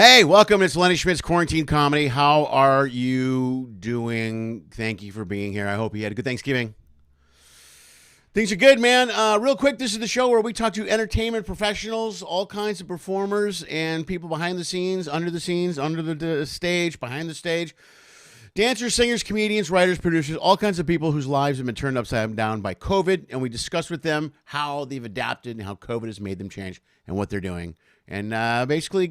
Hey, welcome. It's Lenny Schmidts Quarantine Comedy. How are you doing? Thank you for being here. I hope you had a good Thanksgiving. Things are good, man. Real quick, this is the show where we talk to entertainment professionals, all kinds of performers, and people behind the scenes, under the stage, behind the stage. Dancers, singers, comedians, writers, producers, all kinds of people whose lives have been turned upside down by COVID, and we discuss with them how they've adapted and how COVID has made them change and what they're doing. And basically,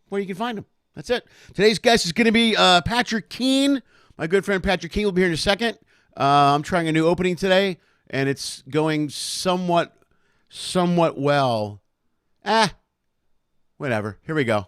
where you can find them. That's it. Today's guest is going to be Patrick Keane. My good friend Patrick Keane will be here in a second. I'm trying a new opening today, and it's going somewhat well. Whatever. Here we go.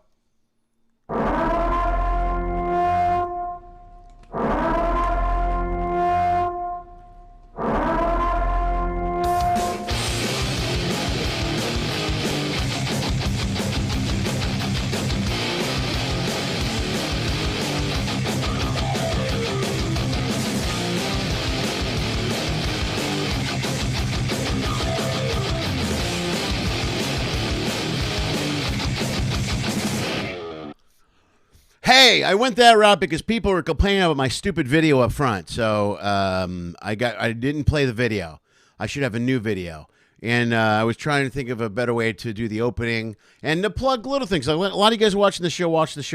Hey, I went that route because people were complaining about my stupid video up front. So I didn't play the video. I should have a new video. And I was trying to think of a better way to do the opening and to plug little things. A lot of you guys watch the show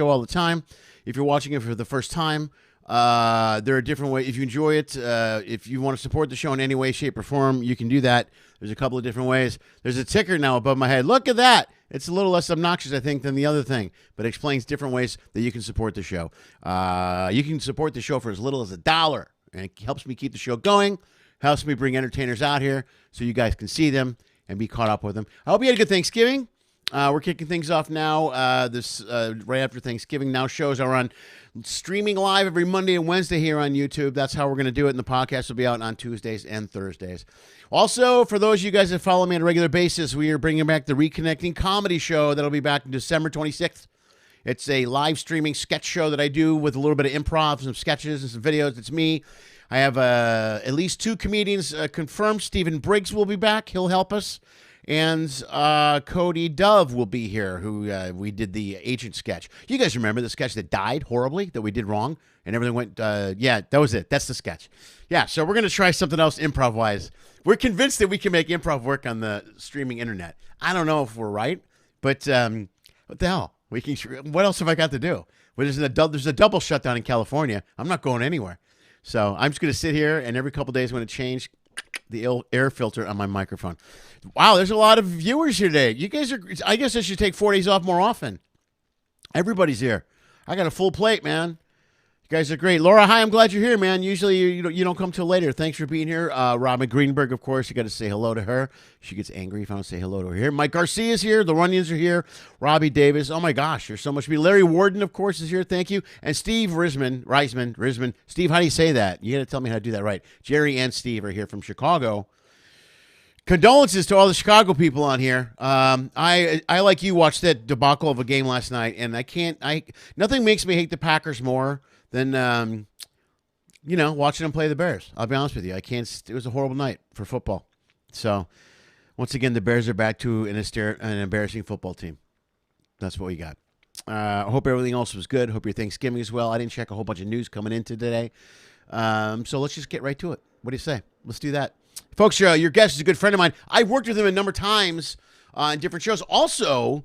all the time. If you're watching it for the first time, there are different ways. If you enjoy it, if you want to support the show in any way, shape, or form, you can do that. There's a couple of different ways. There's a ticker now above my head. Look at that. It's a little less obnoxious, I think, than the other thing, but it explains different ways that you can support the show. You can support the show for as little as $1, and it helps me keep the show going, helps me bring entertainers out here so you guys can see them and be caught up with them. I hope you had a good Thanksgiving. We're kicking things off now. Right after Thanksgiving. Now shows are on streaming live every Monday and Wednesday here on YouTube. That's how we're going to do it, and the podcast will be out on Tuesdays and Thursdays. Also, for those of you guys that follow me on a regular basis, we are bringing back the Reconnecting Comedy Show. That'll be back December 26th. It's a live streaming sketch show that I do with a little bit of improv, some sketches and some videos. It's me. I have at least 2 comedians confirmed. Stephen Briggs will be back. He'll help us. And Cody Dove will be here, who we did the agent sketch. You guys remember the sketch that died horribly, that we did wrong, and everything went, yeah, that was it. That's the sketch. Yeah, so we're going to try something else improv-wise. We're convinced that we can make improv work on the streaming internet. I don't know if we're right, but what the hell? What else have I got to do? Well, there's a double shutdown in California. I'm not going anywhere. So I'm just going to sit here, and every couple days I'm going to change the air filter on my microphone. Wow, there's a lot of viewers here today. You guys I guess I should take 4 days off more often. Everybody's here. I got a full plate, man. You guys are great. Laura, hi, I'm glad you're here, man. Usually you don't come till later. Thanks for being here. Robin Greenberg, of course, you got to say hello to her. She gets angry if I don't say hello to her here. Mike Garcia's here. The Runyons are here. Robbie Davis. Oh, my gosh, there's so much to be. Larry Warden, of course, is here. Thank you. And Steve Risman. Steve, how do you say that? You got to tell me how to do that right. Jerry and Steve are here from Chicago. Condolences to all the Chicago people on here. I like you, watched that debacle of a game last night, and nothing makes me hate the Packers more than, watching them play the Bears. I'll be honest with you. It was a horrible night for football. So, once again, the Bears are back to an embarrassing football team. That's what we got. I hope everything else was good. Hope your Thanksgiving is well. I didn't check a whole bunch of news coming into today. So let's just get right to it. What do you say? Let's do that. Folks, your guest is a good friend of mine. I've worked with him a number of times in different shows. Also,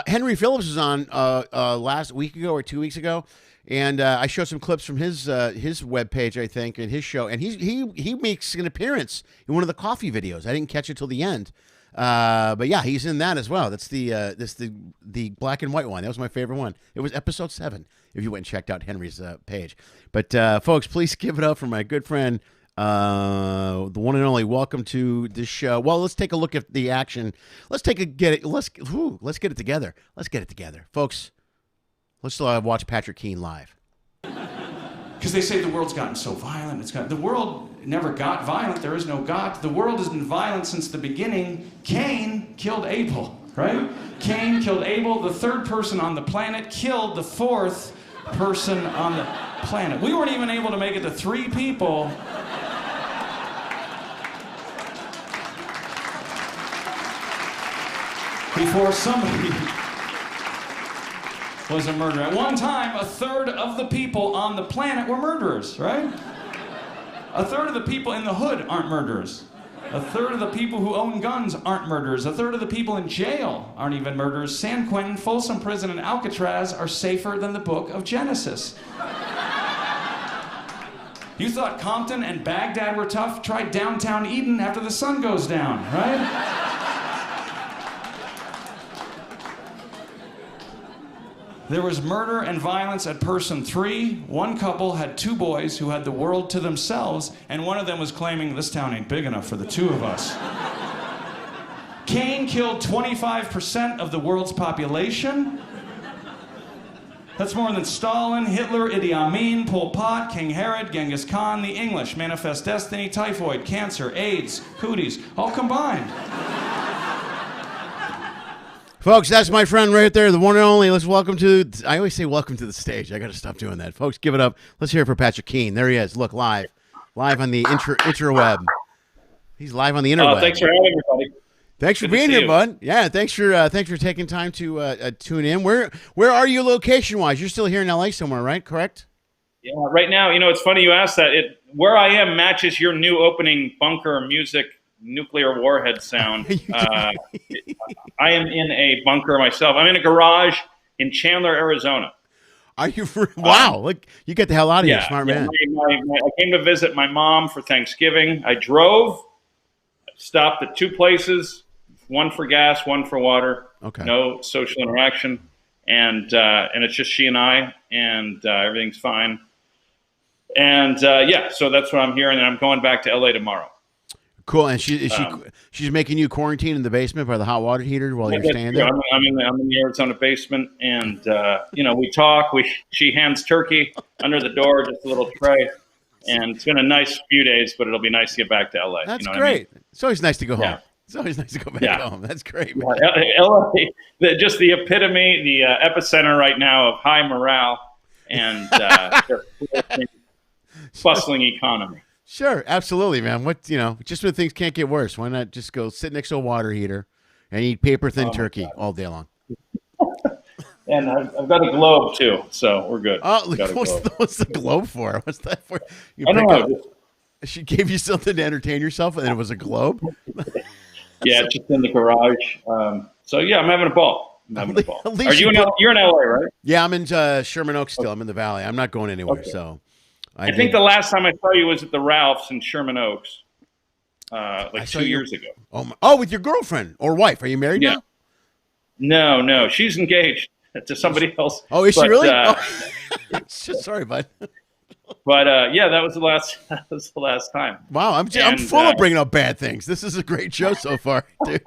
Henry Phillips was on last week ago or 2 weeks ago, and I showed some clips from his webpage, I think, and his show. And he makes an appearance in one of the coffee videos. I didn't catch it till the end. But yeah, he's in that as well. That's the black and white one. That was my favorite one. It was episode 7, if you went and checked out Henry's page. But folks, please give it up for my good friend, the one and only. Welcome to this show. Well, let's take a look at the action. Let's get it together. Let's get it together, folks. Let's watch Patrick Keane live. Because they say the world's gotten so violent. The world never got violent. There is no God. The world has been violent since the beginning. Cain killed Abel, right? Cain killed Abel. The third person on the planet killed the fourth person on the planet. We weren't even able to make it to 3 people. Before was a murderer. At one time, a third of the people on the planet were murderers, right? A third of the people in the hood aren't murderers. A third of the people who own guns aren't murderers. A third of the people in jail aren't even murderers. San Quentin, Folsom Prison, and Alcatraz are safer than the book of Genesis. You thought Compton and Baghdad were tough? Try downtown Eden after the sun goes down, right? There was murder and violence at person 3. One couple had 2 boys who had the world to themselves, and one of them was claiming, this town ain't big enough for the 2 of us. Cain killed 25% of the world's population. That's more than Stalin, Hitler, Idi Amin, Pol Pot, King Herod, Genghis Khan, the English, Manifest Destiny, typhoid, cancer, AIDS, cooties, all combined. Folks, that's my friend right there, the one and only. Let's welcome to, I always say welcome to the stage. I got to stop doing that. Folks, give it up. Let's hear it for Patrick Keane. There he is. Look, live on the interweb. He's live on the interweb. Thanks for having me, buddy. Thanks for being here, bud. Yeah, thanks for taking time to tune in. Where are you location-wise? You're still here in LA somewhere, right? Correct? Yeah, right now, it's funny you asked that. Where I am matches your new opening bunker music nuclear warhead sound. I am in a bunker myself. I'm in a garage in Chandler, Arizona. Are you? Wow! Look, you get the hell out of here, smart man. I came to visit my mom for Thanksgiving. I drove, stopped at 2 places, one for gas, one for water. Okay. No social interaction, and it's just she and I, and everything's fine. And so that's what I'm here, and then I'm going back to LA tomorrow. Cool. And she's making you quarantine in the basement by the hot water heater while you're staying there? I'm in the Arizona basement, and we talk. She hands turkey under the door, just a little tray, and it's been a nice few days, but it'll be nice to get back to LA. That's great. I mean? It's always nice to go home. Yeah. It's always nice to go back home. That's great. Man. LA, just the epitome, the epicenter right now of high morale and bustling economy. Sure, absolutely, man. Just when things can't get worse, why not just go sit next to a water heater and eat paper-thin turkey all day long? And I've got a globe, too, so we're good. Oh, what's the globe for? What's that for? I don't know. She gave you something to entertain yourself, and it was a globe? Yeah, it's just in the garage. I'm having a ball. Are you you're in LA, right? Yeah, I'm in Sherman Oaks still. I'm in the Valley. I'm not going anywhere, so... I think the last time I saw you was at the Ralph's in Sherman Oaks, 2 years ago. Oh, with your girlfriend or wife? Are you married now? No, she's engaged to somebody else. Oh, is she really? Sorry, bud. But that was the last time. Wow, I'm full of bringing up bad things. This is a great show so far, dude.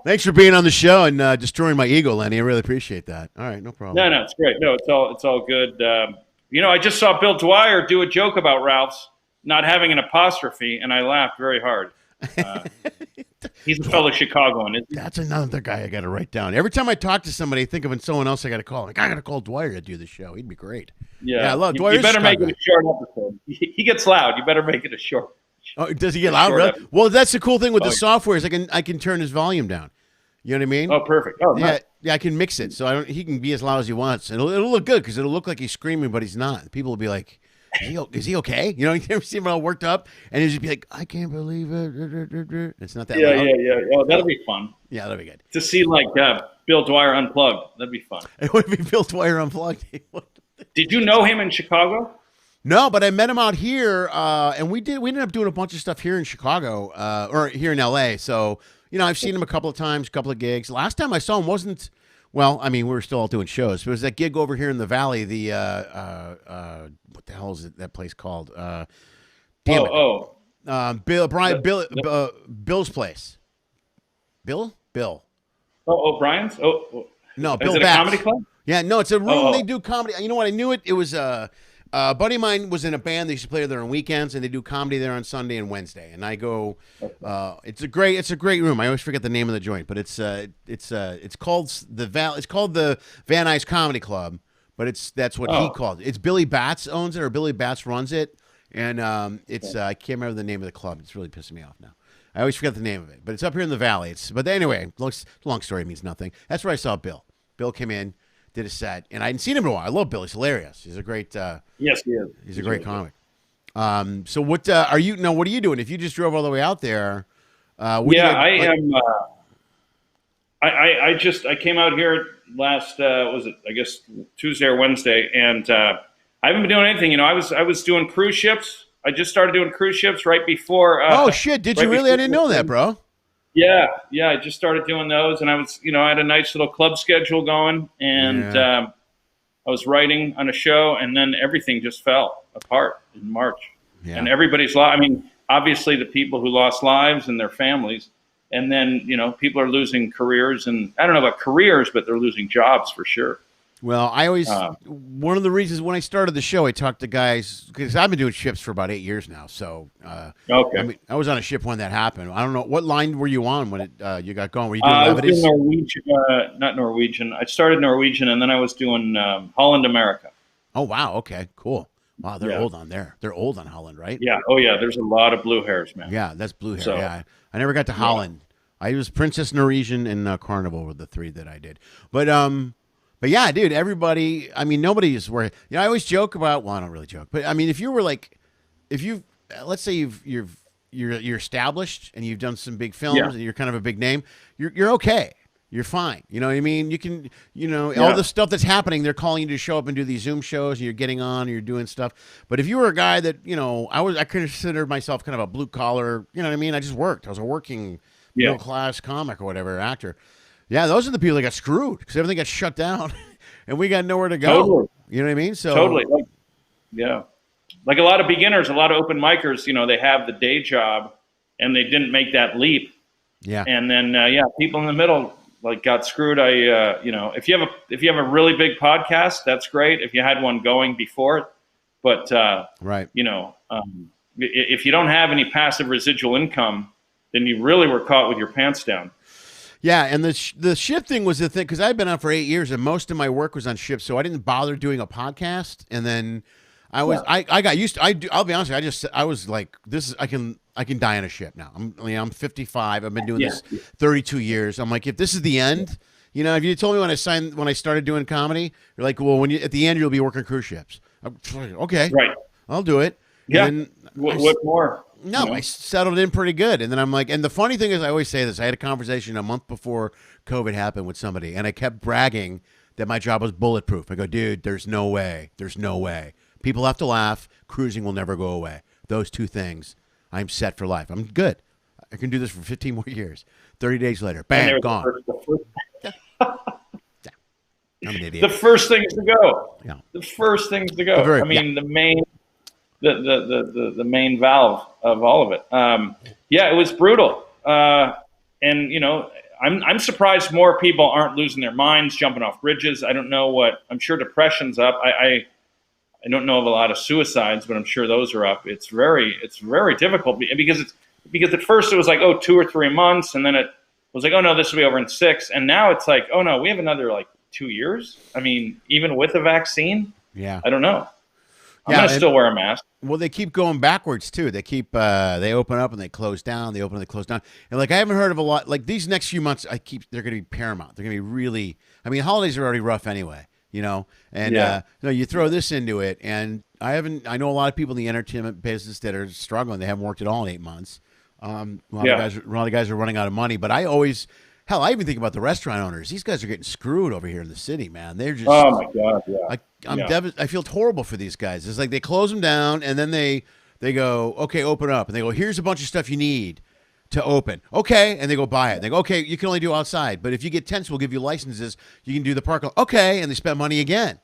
Thanks for being on the show and destroying my ego, Lenny. I really appreciate that. All right, no problem. No, it's great. No, it's all good. I just saw Bill Dwyer do a joke about Ralph's not having an apostrophe, and I laughed very hard. He's a fellow Chicagoan, isn't he? That's another guy I got to write down. Every time I talk to somebody, I think of someone else I got to call. I got to call Dwyer to do the show. He'd be great. Yeah, I love Dwyer. You better make it a short episode. He gets loud. You better make it a short. Oh, does he get loud? Really? Well, that's the cool thing with the software is I can turn his volume down. You know what I mean? Oh, perfect. Oh, nice. Yeah, I can mix it so he can be as loud as he wants. It'll look good because it'll look like he's screaming, but he's not. People will be like, "Is he okay?" You ever see him all worked up, and he'll just be like, "I can't believe it." It's not that loud. Yeah. Oh, that'll be fun. Yeah, that'll be good. To see Bill Dwyer unplugged, that'd be fun. It would be Bill Dwyer unplugged. Did you know him in Chicago? No, but I met him out here, and we ended up doing a bunch of stuff here in Chicago, or here in LA. So. I've seen him a couple of times, a couple of gigs. Last time I saw him wasn't, we were still all doing shows. But it was that gig over here in the Valley, the, what the hell is that place called? Bryant, Bill's place. Bill? Bryant's? No, Bill Is it Batts. a comedy club? Yeah, no, it's a room they do comedy. You know what? I knew it. It was a buddy of mine was in a band. They used to play there on weekends, and they do comedy there on Sunday and Wednesday. And I go, it's a great room. I always forget the name of the joint, but it's called the Van Nuys Comedy Club. But that's what he called it. It's Billy Batts owns it, or Billy Batts runs it, and I can't remember the name of the club. It's really pissing me off now. I always forget the name of it, but it's up here in the Valley. But anyway, long story means nothing. That's where I saw Bill. Bill came in. did a set, and I hadn't seen him in a while. I love Billy. He's hilarious. He's a great. Yes, he is. He's a great comic. So what are you? No, what are you doing? If you just drove all the way out there, I am. I came out here last was it? I guess Tuesday or Wednesday, and I haven't been doing anything. I was doing cruise ships. I just started doing cruise ships right before. Oh shit! Did you really? I didn't know that, bro. Yeah. I just started doing those, and I was, I had a nice little club schedule going, and I was writing on a show, and then everything just fell apart in March. Yeah. And everybody's I mean, obviously the people who lost lives and their families, and then people are losing careers, and I don't know about careers, but they're losing jobs for sure. Well, I always one of the reasons when I started the show, I talked to guys because I've been doing ships for about 8 years now. So, okay, I mean, I was on a ship when that happened. I don't know what line were you on when it you got going. Were you doing levities? I was doing Norwegian, not Norwegian. I started Norwegian, and then I was doing Holland America. Oh wow, okay, cool. Wow, they're old on there. They're old on Holland, right? Yeah. Oh yeah, there's a lot of blue hairs, man. Yeah, that's blue hair. So, yeah, I never got to Holland. I was Princess Norwegian and Carnival were the 3 that I did, But yeah, dude, everybody, I mean, nobody's where, I always joke about, well, I don't really joke, but I mean, if you were like, let's say you're established and you've done some big films and you're kind of a big name, you're okay. You're fine. You know what I mean? You can, all the stuff that's happening, they're calling you to show up and do these Zoom shows and you're getting on and you're doing stuff. But if you were a guy that, I considered myself kind of a blue collar, you know what I mean? I just worked. I was a working middle class comic or whatever, actor. Yeah, those are the people that got screwed because everything got shut down, and we got nowhere to go. Totally. You know what I mean? So totally, like a lot of beginners, a lot of open micers. They have the day job, and they didn't make that leap. Yeah, and then people in the middle got screwed. If you have a really big podcast, that's great. If you had one going before it, but right, if you don't have any passive residual income, then you really were caught with your pants down. Yeah, and the ship thing was the thing because I've been on for 8 years and most of my work was on ships, so I didn't bother doing a podcast. And then I got used to. I'll be honest with you, I was like, this is I can die on a ship now. I'm 55. I've been doing this 32 years. I'm like, if this is the end, if you told me when I started doing comedy, you're like, well, at the end you'll be working cruise ships. I'm like, okay, right, I'll do it. Yeah. And what more? No, I settled in pretty good. And then I'm like, and the funny thing is, I always say this. I had a conversation a month before COVID happened with somebody, and I kept bragging that my job was bulletproof. I go, dude, there's no way. There's no way. People have to laugh. Cruising will never go away. Those 2 things, I'm set for life. I'm good. I can do this for 15 more years. 30 days later, bam, gone. I'm an idiot. The first things to go. Yeah. The first things to go. The main... The main valve of all of it. It was brutal. And I'm surprised more people aren't losing their minds, jumping off bridges. I don't know I'm sure depression's up. I don't know of a lot of suicides, but I'm sure those are up. It's very difficult because at first it was like, 2 or 3 months. And then it was like, oh no, this will be over in 6. And now it's like, oh no, we have another 2 years. I mean, even with a vaccine, I don't know. I'm going to still wear a mask. Well, they keep going backwards, too. They keep, they open up and they close down. They open and they close down. And, I haven't heard of a lot. These next few months, they're going to be paramount. They're going to be really, holidays are already rough anyway, And, you throw this into it. And I know a lot of people in the entertainment business that are struggling. They haven't worked at all in 8 months. A lot of guys are running out of money. But I even think about the restaurant owners. These guys are getting screwed over here in the city, man. They're just. Oh my God! Yeah. I feel horrible for these guys. It's like they close them down, and then they go, okay, open up, and they go, here's a bunch of stuff you need to open. Okay, and they go buy it. They go, okay, you can only do outside, but if you get tents, we'll give you licenses. You can do the park. Okay, and they spend money again,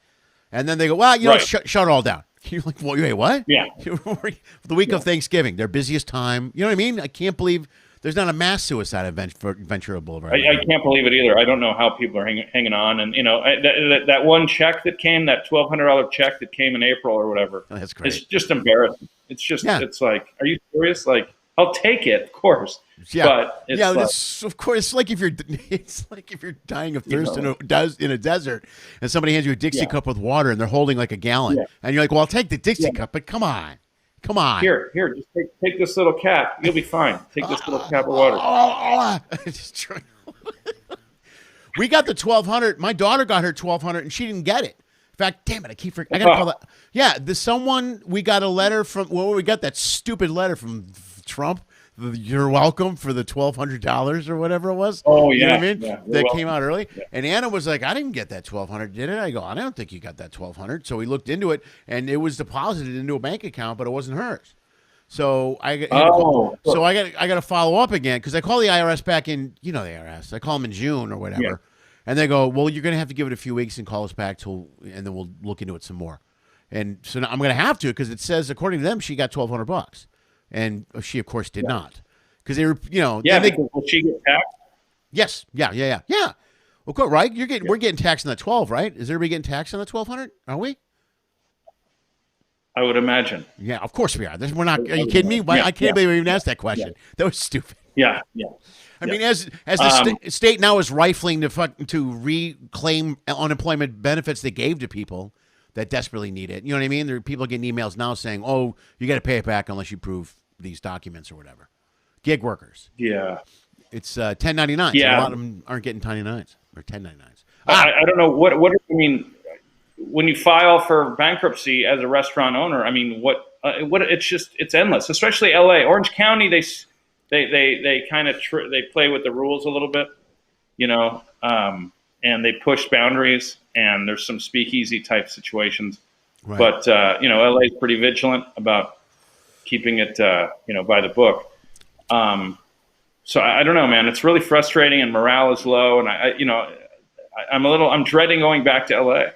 and then they go, well, shut it all down. You're like, well, wait, what? Yeah. The week of Thanksgiving, their busiest time. You know what I mean? I can't believe. There's not a mass suicide event for Ventura Boulevard. I can't believe it either. I don't know how people are hanging on. And, that one check that came, that $1,200 check that came in April or whatever. Oh, that's great. It's just embarrassing. It's just, It's like, are you serious? I'll take it, of course. Yeah. But it's of course, it's like if you're dying of thirst in a desert and somebody hands you a Dixie cup with water and they're holding a gallon. Yeah. And you're like, well, I'll take the Dixie cup, but come on. Here, just take this little cap. You'll be fine. Take this little cap of water. We got the 1,200. My daughter got her 1,200, and she didn't get it. In fact, damn it, I keep forgetting. I gotta call that. Yeah, we got a letter from. Well, we got that stupid letter from Trump. You're welcome for the $1,200 or whatever it was. Oh yeah, you know what I mean? Yeah, that came out early. Yeah. And Anna was like, "I didn't get that 1,200, did it?" I go, "I don't think you got that 1,200." So we looked into it, and it was deposited into a bank account, but it wasn't hers. So I got to follow up again because I call the IRS back in. You know the IRS. I call them in June or whatever. Yeah. And they go, well, you're going to have to give it a few weeks and call us back and then we'll look into it some more. And so now I'm going to have to because it says, according to them, she got $1,200, and she of course did not because they were, will she get taxed? Yes, yeah. Well, cool, right? We're getting taxed on that 12, right? Is everybody getting taxed on that 1,200? Are we? I would imagine. Yeah, of course we are. We're not. Are you kidding me? I can't believe we even asked that question. Yeah. That was stupid. Yeah. I mean, as the state now is rifling to reclaim unemployment benefits they gave to people that desperately need it. You know what I mean? There are people getting emails now saying, "Oh, you got to pay it back unless you prove these documents or whatever." Gig workers. Yeah. It's 1099s. Yeah. So a lot of them aren't getting 1099s or 1099s. I don't know what I mean. When you file for bankruptcy as a restaurant owner, I mean, what it's endless. Especially L.A., Orange County, they kind of they play with the rules a little bit, and they push boundaries. And there's some speakeasy type situations, right. But LA is pretty vigilant about keeping it by the book. So I don't know, man. It's really frustrating, and morale is low, and I'm dreading going back to LA.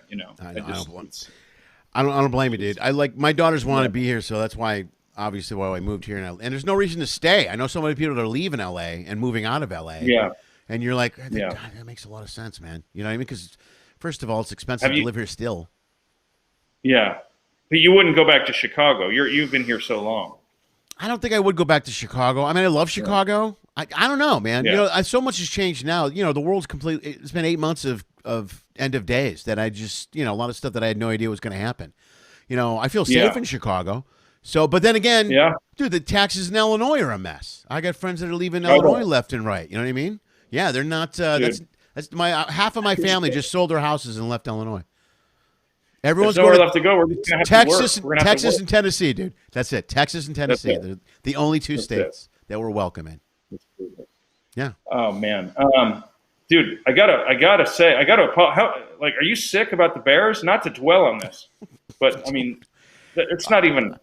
I don't blame you, dude. My daughters want to be here, so that's why I moved here now. And there's no reason to stay. I know so many people that are leaving LA and moving out of LA. Yeah. And you're like, God, that makes a lot of sense, man. You know what I mean? Because first of all, it's expensive to live here still. Yeah. But you wouldn't go back to Chicago. You've been here so long. I don't think I would go back to Chicago. I mean, I love Chicago. I don't know, man. Yeah. So much has changed now. The world's completely. It's been 8 months of end of days that I just, a lot of stuff that I had no idea was going to happen. I feel safe in Chicago. So, but then again, dude, the taxes in Illinois are a mess. I got friends that are leaving Illinois left and right. You know what I mean? Yeah, they're not. That's my half of my family just sold their houses and left Illinois. Everyone's nowhere left to go. We're just gonna have Texas and Tennessee, dude. That's it. Texas and Tennessee. They're the only two states that we're welcoming. Yeah. Oh man, dude, I gotta say, are you sick about the Bears? Not to dwell on this, but I mean, it's not even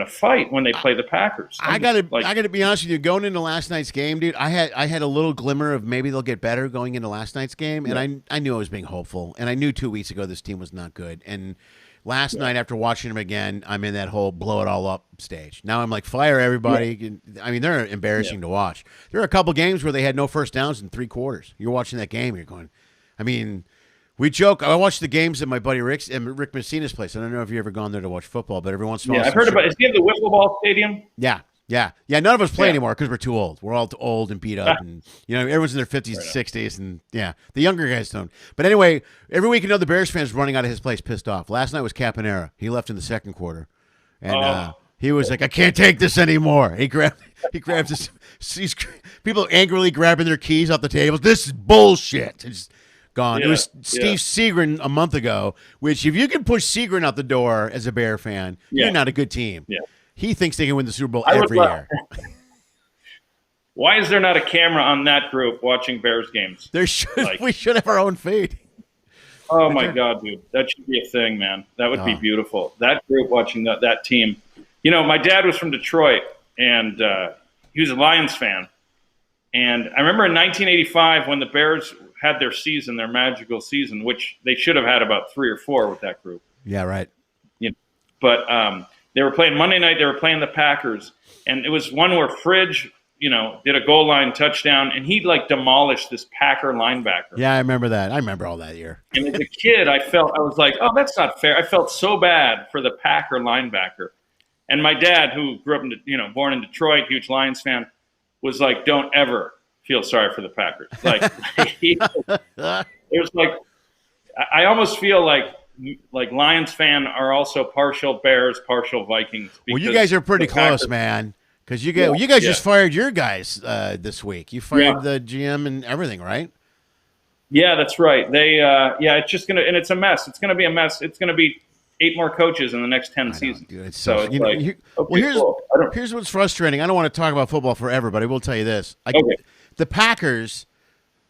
a fight when they play the Packers. I gotta be honest with you. Going into last night's game, dude, I had a little glimmer of maybe they'll get better going into last night's game, and I knew I was being hopeful, and I knew 2 weeks ago this team was not good, and last night after watching them again, I'm in that whole blow it all up stage. Now I'm like, fire everybody. Yeah. I mean, they're embarrassing to watch. There are a couple games where they had no first downs in 3 quarters. You're watching that game, you're going, I mean. We joke. I watch the games at my buddy Rick Messina's place. I don't know if you've ever gone there to watch football, but every once in a while. Yeah, I've heard about it. Is he at the wiffle ball stadium? Yeah. None of us play anymore because we're too old. We're all too old and beat up, and everyone's in their 50s and 60s, and the younger guys don't. But anyway, every week the Bears fans running out of his place, pissed off. Last night was Caponera. He left in the second quarter, and he was like, "I can't take this anymore." He grabbed his. People angrily grabbing their keys off the tables. This is bullshit. It's gone. Yeah, it was Steve Seagren a month ago, which if you can push Seagren out the door as a Bear fan, you're not a good team. Yeah. He thinks they can win the Super Bowl every year. Why is there not a camera on that group watching Bears games? We should have our own feed. Oh, my God, dude. That should be a thing, man. That would be beautiful. That group watching that team. My dad was from Detroit, and he was a Lions fan. And I remember in 1985 when the Bears had their magical season, which they should have had about 3 or 4 with that group. Yeah, right. But they were playing Monday night. They were playing the Packers, and it was one where Fridge, did a goal line touchdown, and he demolished this Packer linebacker. Yeah, I remember that. I remember all that year. And as a kid, I was like, oh, that's not fair. I felt so bad for the Packer linebacker. And my dad, who grew up born in Detroit, huge Lions fan, was like, don't ever feel sorry for the Packers. It was like, I almost feel like Lions fan are also partial Bears, partial Vikings. Well, you guys are pretty close, man. Because you guys just fired your guys this week. You fired the GM and everything, right? Yeah, that's right. They, it's just gonna, and it's a mess. It's gonna be a mess. It's gonna be 8 more coaches in the next 10 seasons. Dude, it's so it's like, here's what's frustrating. I don't want to talk about football forever, but I will tell you this: the Packers,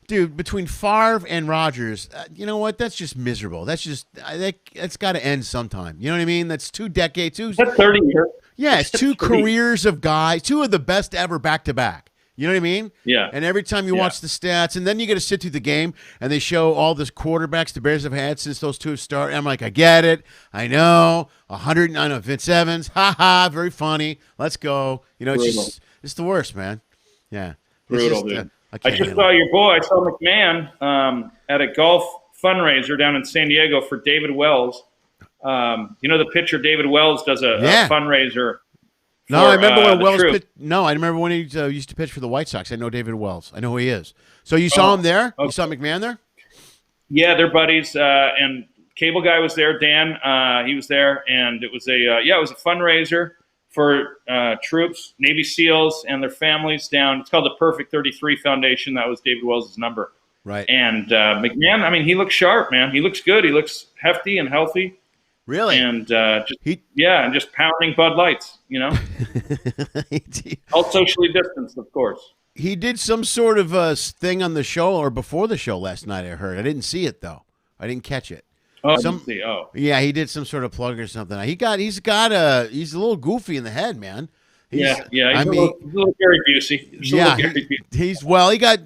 dude, between Favre and Rodgers, you know what? That's just miserable. That's just that's got to end sometime. You know what I mean? That's 2 decades. That's 30 years. Yeah, it's 2 careers of guys, 2 of the best ever back to back. You know what I mean? Yeah. And every time you watch the stats, and then you get to sit through the game, and they show all the quarterbacks the Bears have had since those 2 have started. I'm like, I get it. I know. 100. I know Vince Evans. Ha ha. Very funny. Let's go. You know, it's the worst, man. Yeah. Brutal, dude. I just saw your boy. I saw McMahon at a golf fundraiser down in San Diego for David Wells. You know the pitcher David Wells does a fundraiser. No, I remember when Wells pitched. No, I remember when he used to pitch for the White Sox. I know David Wells. I know who he is. So you saw him there? Okay. You saw McMahon there? Yeah, they're buddies. And Cable Guy was there. Dan, he was there, and it was it was a fundraiser for troops, Navy SEALs, and their families down. It's called the Perfect 33 Foundation. That was David Wells' number. Right. And McMahon, I mean, he looks sharp, man. He looks good. He looks hefty and healthy. Really? And and just pounding Bud Lights, you know? All socially distanced, of course. He did some sort of thing on the show or before the show last night, I heard. I didn't see it, though. I didn't catch it. Oh, I didn't see. Oh. Yeah, he did some sort of plug or something. He's a little goofy in the head, man. He's a little Gary Busey.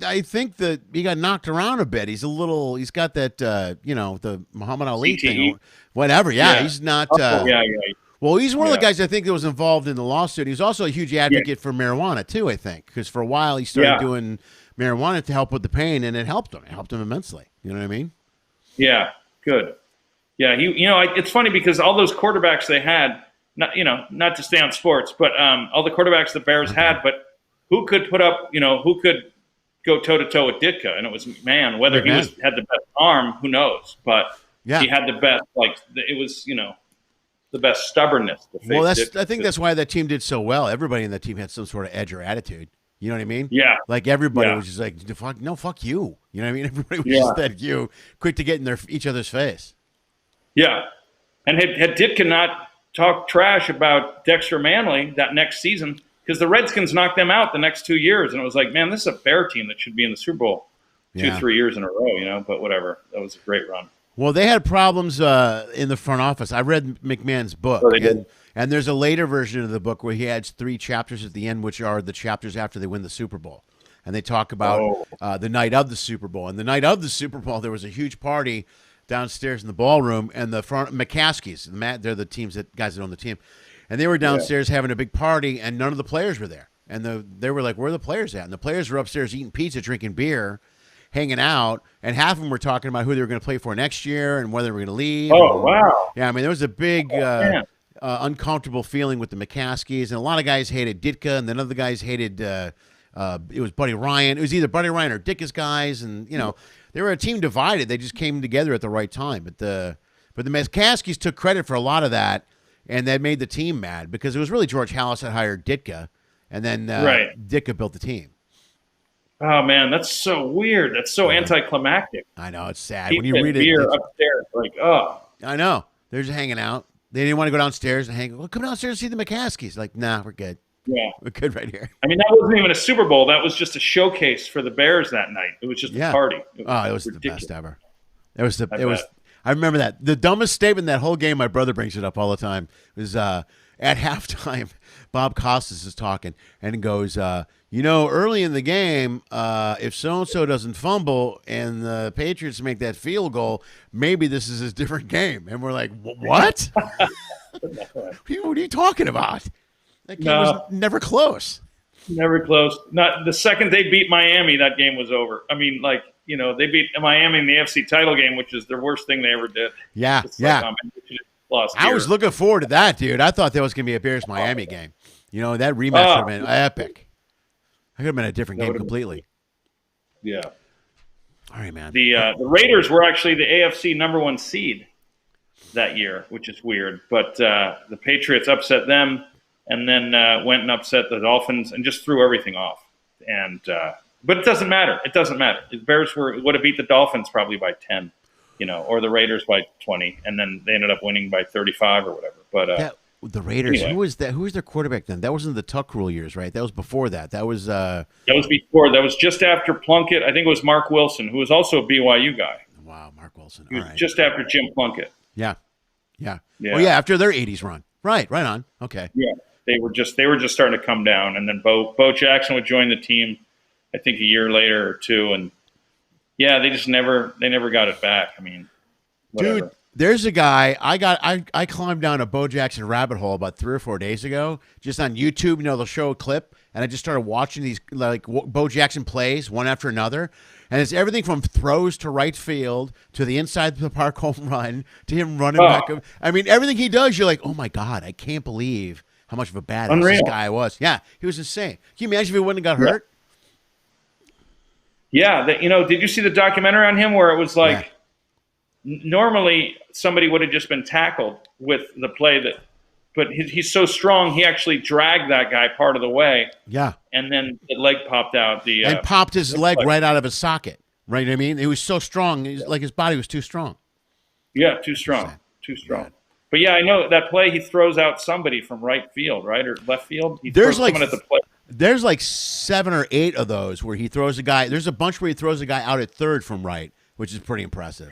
I think that he got knocked around a bit. He's got that, the Muhammad Ali thing. Whatever, he's not. Well, he's one of the guys I think that was involved in the lawsuit. He was also a huge advocate for marijuana, too, I think, because for a while he started doing marijuana to help with the pain, and it helped him. It helped him immensely. You know what I mean? Yeah, good. Yeah, it's funny because all those quarterbacks they had, not to stay on sports, but all the quarterbacks the Bears had, but who could put up, who could go toe-to-toe with Ditka? And it was McMahon. Whether he had the best arm, who knows? But he had the best, it was, the best stubbornness. I think that's why that team did so well. Everybody in that team had some sort of edge or attitude. You know what I mean? Yeah. Like everybody was just like, fuck you. You know what I mean? Everybody was just that quick to get in each other's face. Yeah. And had Ditka not talked trash about Dexter Manley that next season, because the Redskins knocked them out the next 2 years, and it was like, man, this is a Bear team that should be in the Super Bowl 2-3 years in a row, but whatever. That was a great run. Well, they had problems in the front office. I read McMahon's book, and there's a later version of the book where he adds 3 chapters at the end, which are the chapters after they win the Super Bowl. And they talk about the night of the Super Bowl. And the night of the Super Bowl, there was a huge party downstairs in the ballroom, and the front McCaskies, they're the guys that own the team, and they were downstairs having a big party, and none of the players were there. And they were like, where are the players at? And the players were upstairs eating pizza, drinking beer, hanging out, and half of them were talking about who they were going to play for next year and whether they were going to leave. Oh, wow. Yeah, I mean, there was a big uncomfortable feeling with the McCaskies, and a lot of guys hated Ditka, and then other guys hated it was Buddy Ryan. It was either Buddy Ryan or Ditka's guys, and, they were a team divided. They just came together at the right time. But the McCaskies took credit for a lot of that, and that made the team mad because it was really George Halas that hired Ditka, and then Ditka built the team. Oh, man, that's so weird. That's so anticlimactic. I know, it's sad. When you read it, upstairs, I know. They're just hanging out. They didn't want to go downstairs and hang. Well, come downstairs and see the McCaskies. Like, nah, we're good. Yeah. We're good right here. I mean, that wasn't even a Super Bowl. That was just a showcase for the Bears that night. It was just a party. It was ridiculous. The best ever. I remember that. The dumbest statement that whole game, my brother brings it up all the time, was at halftime, Bob Costas is talking and goes, early in the game, if so-and-so doesn't fumble and the Patriots make that field goal, maybe this is a different game. And we're like, what? What are you talking about? That game was never close. Never close. Not the second they beat Miami, that game was over. I mean, they beat Miami in the AFC title game, which is the worst thing they ever did. Yeah, I was looking forward to that, dude. I thought that was going to be a Bears-Miami game. That rematch would have been epic. It could have been a different game completely. Yeah. All right, man. The Raiders were actually the AFC number 1 seed that year, which is weird. But the Patriots upset them, and then went and upset the Dolphins and just threw everything off. And But it doesn't matter. It doesn't matter. The Bears would have beat the Dolphins probably by 10, or the Raiders by 20, and then they ended up winning by 35 or whatever. But the Raiders, anyway. who was that? Who was their quarterback then? That wasn't the Tuck Rule years, right? That was before that. That was before. That was just after Plunkett. I think it was Mark Wilson, who was also a BYU guy. Wow, Mark Wilson. He was just after Jim Plunkett. Yeah. Oh yeah, after their '80s run. Right on. Okay. Yeah, they were just starting to come down, and then Bo Jackson would join the team, I think a year later or two, and yeah, they never got it back. I mean, whatever. Dude, there's a guy I climbed down a Bo Jackson rabbit hole about 3 or 4 days ago, just on YouTube. They'll show a clip, and I just started watching these Bo Jackson plays one after another. And it's everything from throws to right field to the inside the park home run to him running back. I mean, everything he does, you're like, oh my God, I can't believe how much of a badass this guy was. Yeah, he was insane. Can you imagine if he wouldn't have got hurt? Yeah, did you see the documentary on him where it was like, normally somebody would have just been tackled with the play but he's so strong, he actually dragged that guy part of the way. Yeah. And then the leg popped out. And popped his leg right out of his socket. Right, what I mean? He was so strong. His body was too strong. Yeah, too strong. Too strong. But yeah, I know that play he throws out somebody from right field, right? Or left field. He throws someone at the plate. There's like 7 or 8 of those where he throws a guy. There's a bunch where he throws a guy out at third from right, which is pretty impressive.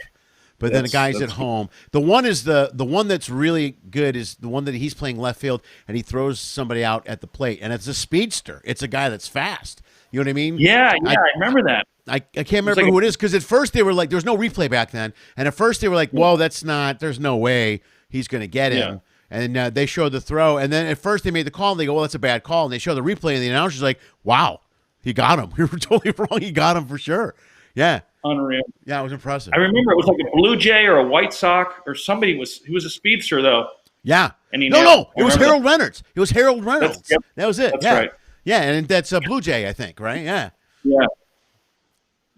But then the guy's at home. The one is the one that's really good is the one that he's playing left field, and he throws somebody out at the plate, and it's a speedster. It's a guy that's fast. You know what I mean? Yeah, I remember that. I can't remember who it is because at first they were like, there was no replay back then, and at first they were like, well, there's no way he's going to get him. And they showed the throw, and then at first they made the call, and they go, well, that's a bad call, and they show the replay, and the announcer's like, wow, he got him. We were totally wrong. He got him for sure. Yeah. Unreal. Yeah, it was impressive. I remember it was like a Blue Jay or a White Sox or somebody he was a speedster though. Yeah. And it was Harold Reynolds. It was Harold Reynolds. That was it. That's right. Yeah, and that's a Blue Jay, I think, right? Yeah. Yeah.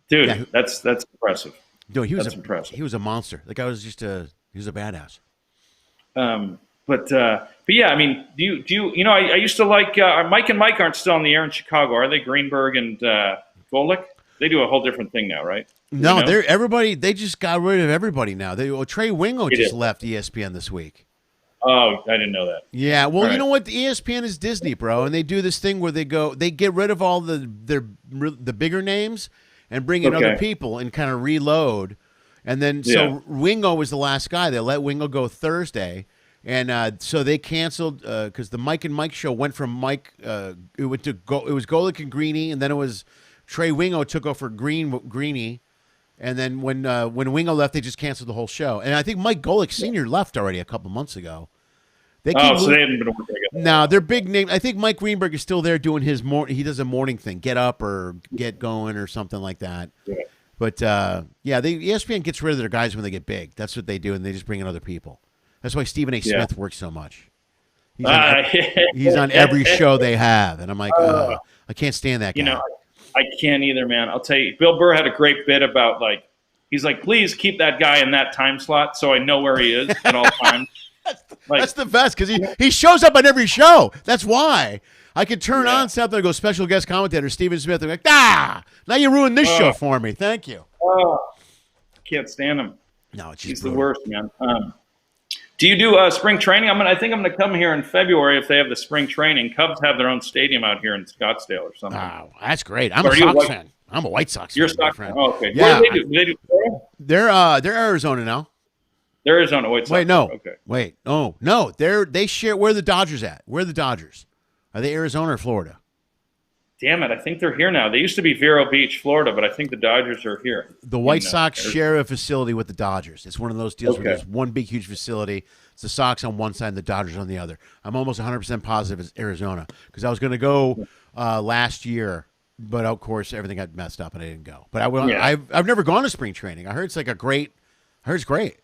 Dude, that's impressive. Dude, impressive. He was a monster. The guy was he was a badass. But yeah, I mean, do you I used to like Mike and Mike aren't still on the air in Chicago, are they? Greenberg and Golick? They do a whole different thing now, right? No, they just got rid of everybody now. Trey Wingo just left ESPN this week. Oh, I didn't know that. Yeah, well, you know what? The ESPN is Disney, bro, and they do this thing where they get rid of all the bigger names and bring in other people and kind of reload. And then so Wingo was the last guy. They let Wingo go Thursday, and so they canceled because the Mike and Mike show went from Mike. It was Golick and Greeny, and then it was Trey Wingo took over Greeny. And then when Wingo left, they just canceled the whole show. And I think Mike Golick Sr. left already a couple months ago. So they haven't been working together. No, they're big name. I think Mike Greenberg is still there doing his he does a morning thing, get up or get going or something like that. Yeah. But ESPN gets rid of their guys when they get big. That's what they do, and they just bring in other people. That's why Stephen A. Smith works so much. He's on every show they have, and I'm like, I can't stand that guy. I can't either, man. I'll tell you, Bill Burr had a great bit about he's like, please keep that guy in that time slot so I know where he is at all times. That's the best because he shows up on every show. That's why I could turn on something and go special guest commentator Stephen Smith. I'm like, now you ruined this show for me. Thank you. Can't stand him. No, he's the worst, man. Do you do spring training? I think I'm going to come here in February if they have the spring training. Cubs have their own stadium out here in Scottsdale or something. Oh, that's great. I'm a Sox fan. I'm a White Sox fan. You're a Sox fan. Oh, okay. Yeah. What do they do? Do they do Florida? They're Arizona now. They're Arizona. White Sox. Wait, no. Okay. Wait. Oh, no. They share. Where are the Dodgers at? Where are the Dodgers? Are they Arizona or Florida? Damn it. I think they're here now. They used to be Vero Beach, Florida, but I think the Dodgers are here. The White Sox share a facility with the Dodgers. It's one of those deals where there's one big, huge facility. It's the Sox on one side and the Dodgers on the other. I'm almost 100% positive it's Arizona because I was going to go last year, but of course everything got messed up and I didn't go. But I've never gone to spring training. I heard it's it's great.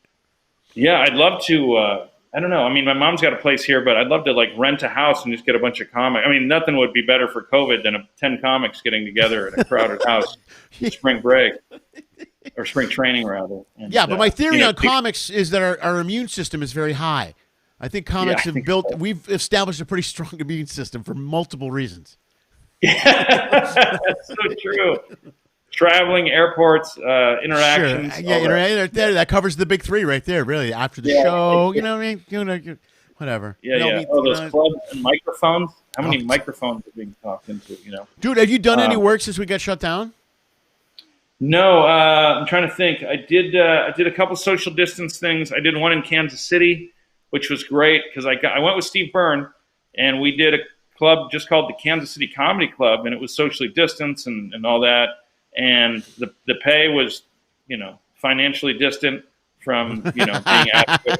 Yeah, I'd love to. I don't know. I mean, my mom's got a place here, but I'd love to rent a house and just get a bunch of comics. I mean, nothing would be better for COVID than 10 comics getting together in a crowded house spring break or spring training rather. And, but my theory on comics is that our immune system is very high. I think comics we've established a pretty strong immune system for multiple reasons. That's so true. Traveling, airports, interactions. Sure. Yeah, right there. That covers the big three right there. Really, after the show, you know what I mean? Whatever. Yeah. Those clubs and microphones. How many microphones are being talked into? Dude, have you done any work since we got shut down? No, I'm trying to think. I did a couple social distance things. I did one in Kansas City, which was great because I went with Steve Byrne, and we did a club just called the Kansas City Comedy Club, and it was socially distanced and all that. And the pay was, financially distant from, being adequate.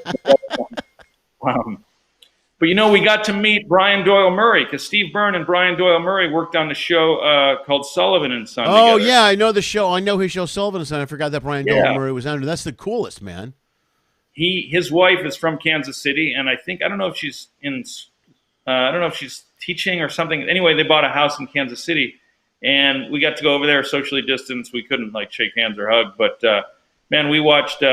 But, we got to meet Brian Doyle Murray because Steve Byrne and Brian Doyle Murray worked on the show called Sullivan and Son Oh, together. yeah, I know the show. I know his show, Sullivan and Son. I forgot that Brian Doyle Murray was under. That's the coolest, man. His wife is from Kansas City, and I don't know if she's teaching or something. Anyway, they bought a house in Kansas City, and we got to go over there socially distanced. We couldn't shake hands or hug, but man, we watched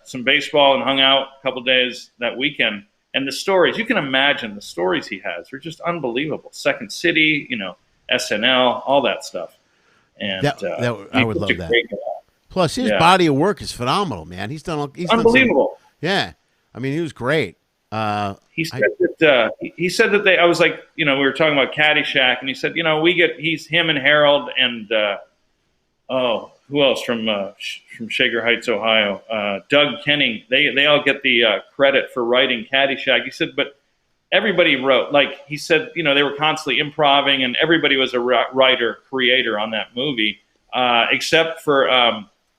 some baseball and hung out a couple days that weekend. And the stories, you can imagine the stories he has, are just unbelievable. Second City, SNL, all that stuff. And I would love that. Plus, his body of work is phenomenal, man. He's unbelievable. Yeah, I mean, he was great. He said that I was like, we were talking about Caddyshack, and he said, he's him and Harold and who else from Shaker Heights, Ohio? Doug Kenning. They all get the credit for writing Caddyshack. He said, but everybody wrote. He said, they were constantly improving, and everybody was a writer, creator on that movie, except for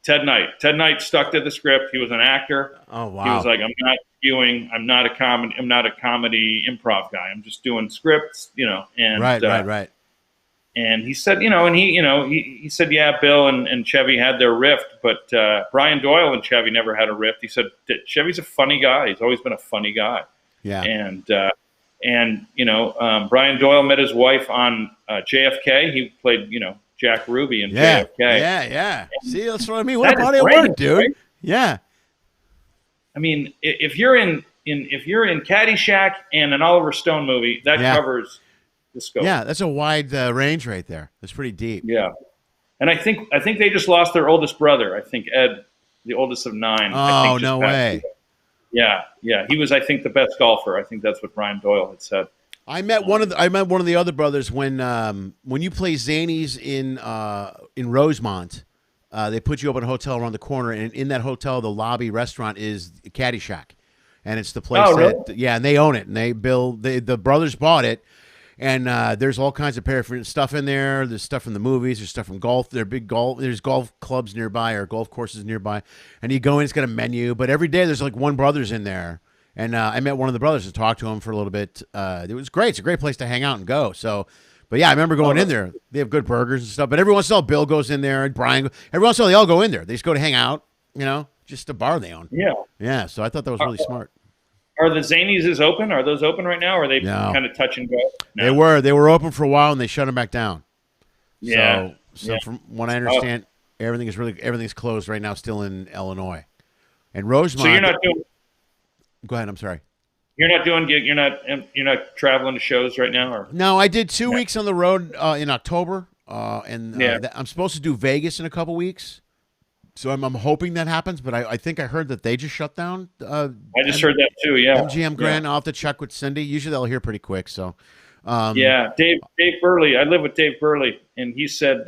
Ted Knight. Ted Knight stuck to the script. He was an actor. Oh wow! He was like, I'm not a comedy improv guy. I'm just doing scripts, And right. And he said, he said, yeah, Bill and Chevy had their rift, but Brian Doyle and Chevy never had a rift. He said Chevy's a funny guy. He's always been a funny guy. Yeah. And Brian Doyle met his wife on JFK. He played, Jack Ruby in JFK. Yeah. See, that's what I mean. What a body of work, dude. Right? Yeah. I mean, if you're in Caddyshack and an Oliver Stone movie, that covers the scope. Yeah, that's a wide range right there. That's pretty deep. Yeah, and I think they just lost their oldest brother. I think Ed, the oldest of 9. Oh, no way. Yeah. He was, I think, the best golfer. I think that's what Brian Doyle had said. I met one of the other brothers when you play Zanies in Rosemont. They put you up in a hotel around the corner, and in that hotel, the lobby restaurant is Caddyshack, and it's the place and they own it, and the brothers bought it, and there's all kinds of paraphernalia stuff in there. There's stuff from the movies. There's stuff from golf. There's golf clubs nearby or golf courses nearby, and you go in. It's got a menu, but every day there's one brother's in there. And I met one of the brothers and talked to him for a little bit. It was great. It's a great place to hang out and go. So, but yeah, I remember going in there. They have good burgers and stuff. But every once in a while, Bill goes in there and Brian. Every once in a while, they all go in there. They just go to hang out. Just a bar they own. Yeah. Yeah. So I thought that was really smart. Are the Zanies open? Are those open right now? Or are they kind of touch and go? No. They were open for a while and they shut them back down. Yeah. So from what I understand, everything's closed right now. Still in Illinois and Rosemont. So you're not doing. Go ahead. I'm sorry. You're not doing gig. You're not traveling to shows right now, or no? I did 2 weeks on the road in October, and I'm supposed to do Vegas in a couple weeks. So I'm hoping that happens, but I think I heard that they just shut down. I just heard that too. Yeah. MGM Grand. I'll have to check with Cindy. Usually they'll hear pretty quick. So. Dave Burley. I live with Dave Burley, and he said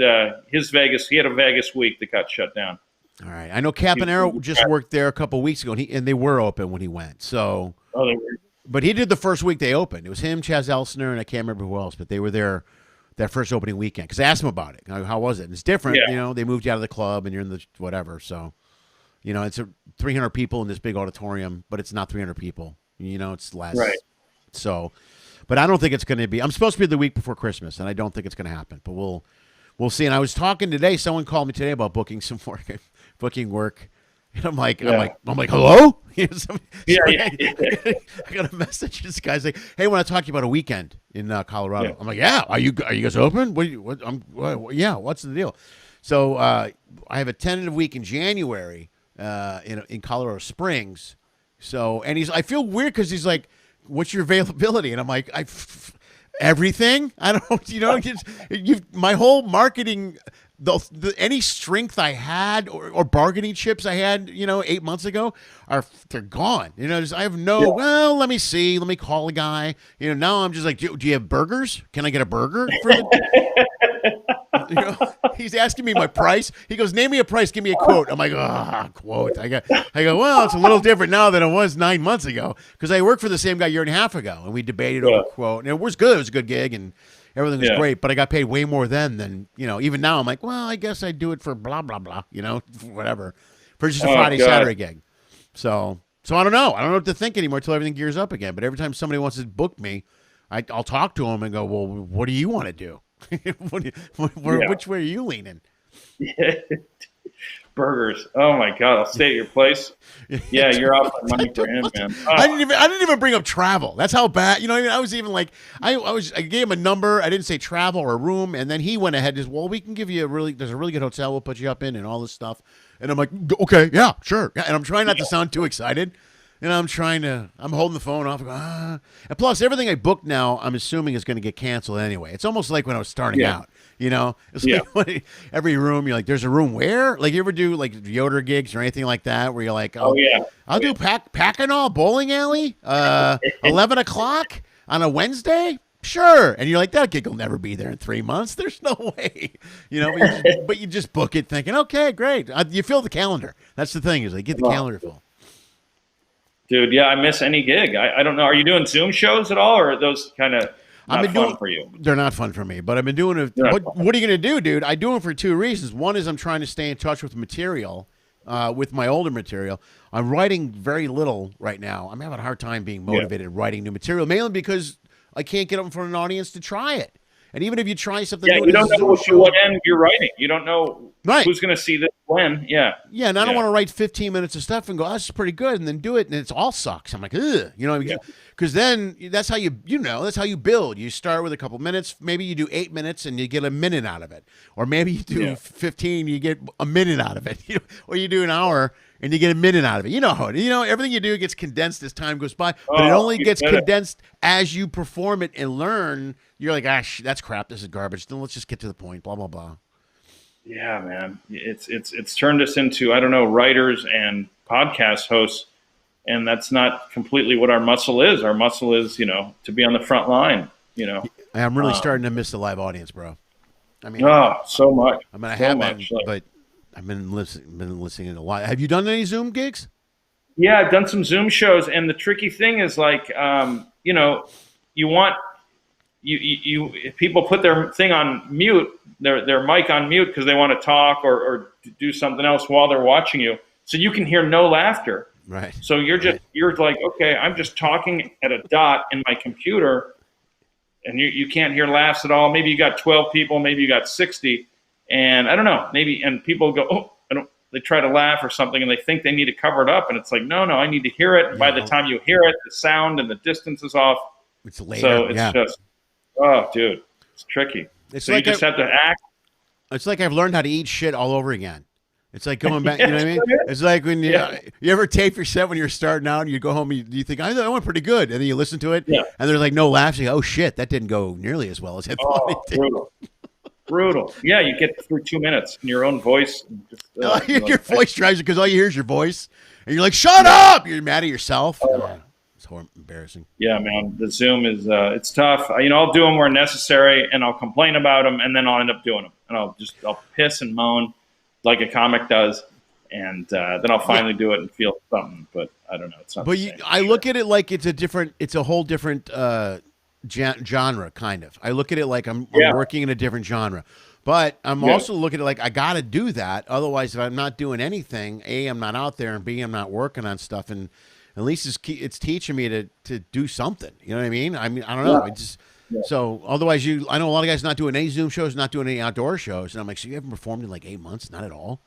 his Vegas. He had a Vegas week that got shut down. All right. I know Caponero just worked there a couple weeks ago, and they were open when he went. So, they were. But he did the first week they opened. It was him, Chaz Elsner, and I can't remember who else, but they were there that first opening weekend because I asked him about it. How was it? And it's different. Yeah. They moved you out of the club, and you're in the whatever. So, it's 300 people in this big auditorium, but it's not 300 people. It's less. Right. So, but I don't think it's going to be. I'm supposed to be the week before Christmas, and I don't think it's going to happen. But we'll see. And I was talking today. Someone called me today about booking some work. Booking work, and I'm like, hello? I got a message. This guy's like, hey, when I talk to you about a weekend in Colorado, I'm like, yeah, are you guys open? What's the deal? So I have a tentative week in January in Colorado Springs. So, and I feel weird because he's like, what's your availability? And I'm like, Everything. I don't. My whole marketing. Any strength I had or bargaining chips I had, 8 months ago they're gone. I have no, well, let me see. Let me call a guy. Now I'm just like, do you have burgers? Can I get a burger? He's asking me my price. He goes, name me a price. Give me a quote. I'm like, quote. I go, well, it's a little different now than it was 9 months ago because I worked for the same guy a year and a half ago and we debated over a quote. And it was good. It was a good gig and everything was great, but I got paid way more then than, even now I'm like, well, I guess I'd do it for blah, blah, blah, whatever, for just a Friday, Saturday gig. So I don't know. I don't know what to think anymore until everything gears up again. But every time somebody wants to book me, I'll talk to them and go, well, what do you want to do? Which way are you leaning? Burgers. Oh my God! I'll stay at your place. Yeah, you're offering money for him, man. Oh. I didn't even bring up travel. That's how bad. I was even like, I gave him a number. I didn't say travel or room, and then he went ahead and just, well, we can give you there's a really good hotel. We'll put you up in and all this stuff. And I'm like, okay, yeah, sure. Yeah, and I'm trying not to sound too excited. I'm holding the phone off. And plus, everything I booked now, I'm assuming is going to get canceled anyway. It's almost like when I was starting out, It's like every room, you're like, there's a room where? Like, you ever do, like, Yoder gigs or anything like that where you're like, I'll do Packanaw Bowling Alley, 11 o'clock on a Wednesday? Sure. And you're like, that gig will never be there in 3 months. There's no way. But you just book it thinking, okay, great. You fill the calendar. That's the thing is get the calendar full. Dude, yeah, I miss any gig. I don't know. Are you doing Zoom shows at all, or are those kind of not fun for you? They're not fun for me, but I've been doing it. What are you going to do, dude? I do them for two reasons. One is I'm trying to stay in touch with material, with my older material. I'm writing very little right now. I'm having a hard time being motivated writing new material, mainly because I can't get up in front of an audience to try it. And even if you try something new, you don't know what end you're writing. You don't know who's going to see this when. Yeah. Yeah, and I don't want to write 15 minutes of stuff and go, this is pretty good, and then do it, and it all sucks. I'm like, ugh. Because then that's how that's how you build. You start with a couple minutes. Maybe you do 8 minutes, and you get a minute out of it. Or maybe you do 15, you get a minute out of it. Or you do an hour, and you get a minute out of it. Everything you do gets condensed as time goes by, but it only gets condensed as you perform it and learn. You're like, that's crap. This is garbage. Then let's just get to the point. Blah blah blah. Yeah, man. It's turned us into, I don't know, writers and podcast hosts, and that's not completely what our muscle is. Our muscle is, to be on the front line. I'm really starting to miss the live audience, bro. I mean, so much. I mean, I have been, but I've been listening a lot. Have you done any Zoom gigs? Yeah, I've done some Zoom shows, and the tricky thing is like, you want. If people put their thing on mute, their mic on mute because they want to talk or do something else while they're watching you, so you can hear no laughter. Right. So you're like, okay, I'm just talking at a dot in my computer, and you can't hear laughs at all. Maybe you got 12 people, maybe you got 60, and I don't know, and people go, they try to laugh or something, and they think they need to cover it up, and it's like, no, I need to hear it. And by the time you hear it, the sound and the distance is off. It's later. So it's just. Oh, dude, it's tricky. So like you just have to act. It's like I've learned how to eat shit all over again. It's like going back, you know what I mean? It's like when you ever tape your set when you're starting out and you go home and you think, I went pretty good. And then you listen to it and there's like no laughs. You go, oh, shit, that didn't go nearly as well as I thought it did. Brutal. Yeah, you get through 2 minutes in your own voice. Your voice drives you because all you hear is your voice. And you're like, shut up! You're mad at yourself. It's horrible, embarrassing. Yeah, man. The Zoom is it's tough. I'll do them where necessary, and I'll complain about them, and then I'll end up doing them, and I'll piss and moan like a comic does, and then I'll finally do it and feel something. But I don't know. It's not. But I look at it like it's a whole different genre, kind of. I look at it like I'm working in a different genre. But I'm also looking at it like I got to do that. Otherwise, if I'm not doing anything, A, I'm not out there, and B, I'm not working on stuff, and at least it's teaching me to do something. You know what I mean? I don't know. It's so otherwise I know a lot of guys not doing any Zoom shows, not doing any outdoor shows. And I'm like, so you haven't performed in like 8 months? Not at all.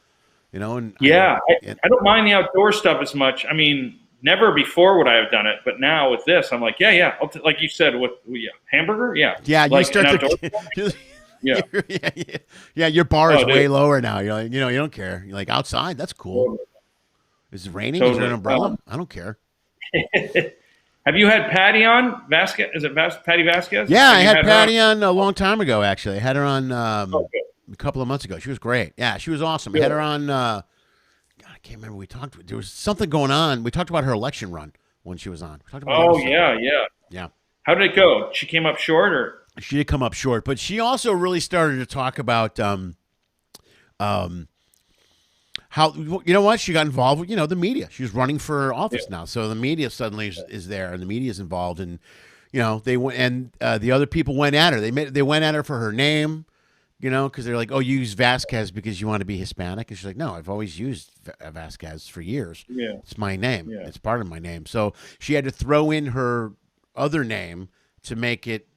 And I don't mind the outdoor stuff as much. I mean, never before would I have done it, but now with this, I'm like, like you said, with hamburger. Yeah. Yeah. Like you start to, your bar is way lower now. You're like, you don't care. You're like outside. That's cool. Is it raining? Is there an umbrella? I don't care. Have you had Patti on? Vasquez? Is it Patti Vasquez? Yeah, I Have had Patti on a long time ago, actually. I had her on Okay. a couple of months ago. She was great. Yeah, she was awesome. I had her on, God, I can't remember. There was something going on. We talked about her election run when she was on. We talked about Yeah. Yeah. How did it go? She came up short, or? She did come up short, but she also really started to talk about how, you know what, she got involved with, the media. She was running for office now, so the media suddenly is there, and the media is involved, and they went, and the other people went at her. They went at her for her name, because they're like, oh, you use Vasquez because you want to be Hispanic, and she's like, no, I've always used Vasquez for years. Yeah, it's my name. Yeah. It's part of my name. So she had to throw in her other name to make it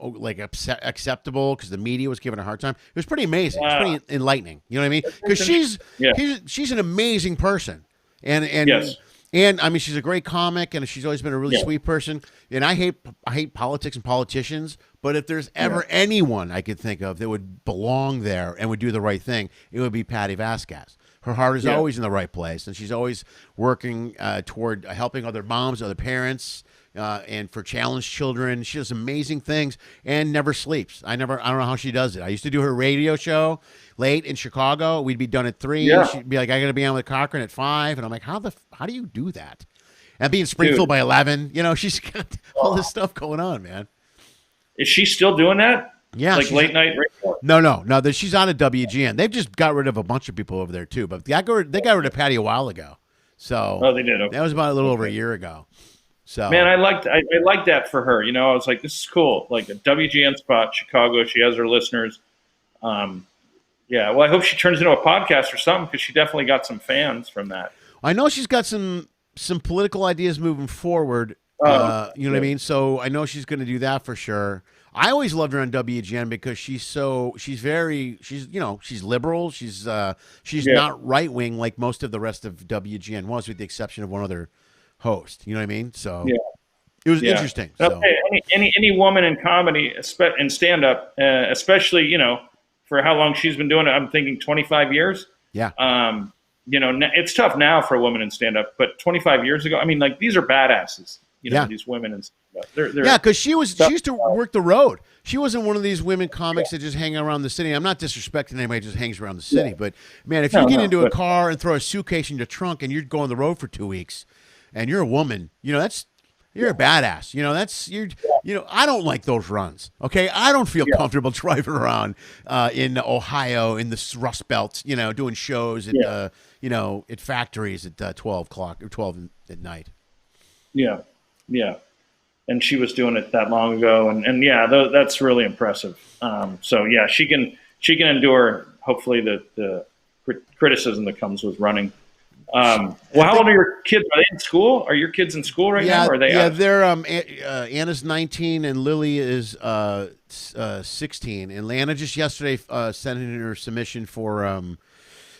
like acceptable, because the media was giving her a hard time. It was pretty amazing. It's pretty enlightening. You know what I mean? Because she's an amazing person, and yes. And I mean, she's a great comic, and she's always been a really sweet person. And I hate politics and politicians, but if there's ever anyone I could think of that would belong there and would do the right thing, it would be Patti Vasquez. Her heart is always in the right place, and she's always working toward helping other moms, other parents, and for challenged children. She does amazing things and never sleeps. I don't know how she does it. I used to do her radio show late in Chicago. We'd be done at 3. Yeah. She'd be like, I got to be on with Cochran at 5. And I'm like, how do you do that? And be in Springfield by 11. She's got all this stuff going on, man. Is she still doing that? Yeah. Like late night radio? No. She's on at WGN. They've just got rid of a bunch of people over there too, but they got rid of Patti a while ago. So they did. Okay. That was about a little over a year ago. So man, I liked that for her. I was like, this is cool. Like a WGN spot, Chicago. She has her listeners. Well, I hope she turns into a podcast or something, because she definitely got some fans from that. I know she's got some political ideas moving forward. You know what I mean? So I know she's going to do that for sure. I always loved her on WGN because she's liberal. She's not right wing like most of the rest of WGN was, with the exception of one other host. You know what I mean? So it was interesting. So. Any woman in comedy and stand up, especially for how long she's been doing it, I'm thinking 25 years. Yeah. It's tough now for a woman in stand up, but 25 years ago, I mean, like, these are badasses. These women and stuff. Because she used to work the road. She wasn't one of these women comics that just hang around the city. I'm not disrespecting anybody who just hangs around the city, but man, if you get into a car and throw a suitcase in your trunk and you're going the road for 2 weeks, and you're a woman, you're a badass. I don't like those runs. Okay, I don't feel comfortable driving around in Ohio in the Rust Belt. Doing shows at at factories at 12 o'clock or 12 at night. Yeah, and she was doing it that long ago, and that's really impressive. She can endure, hopefully, the criticism that comes with running. How old are your kids? Are they in school? Are your kids in school right now? Or are they? Yeah, they're Anna's 19 and Lily is 16. And Anna just yesterday sent in her submission for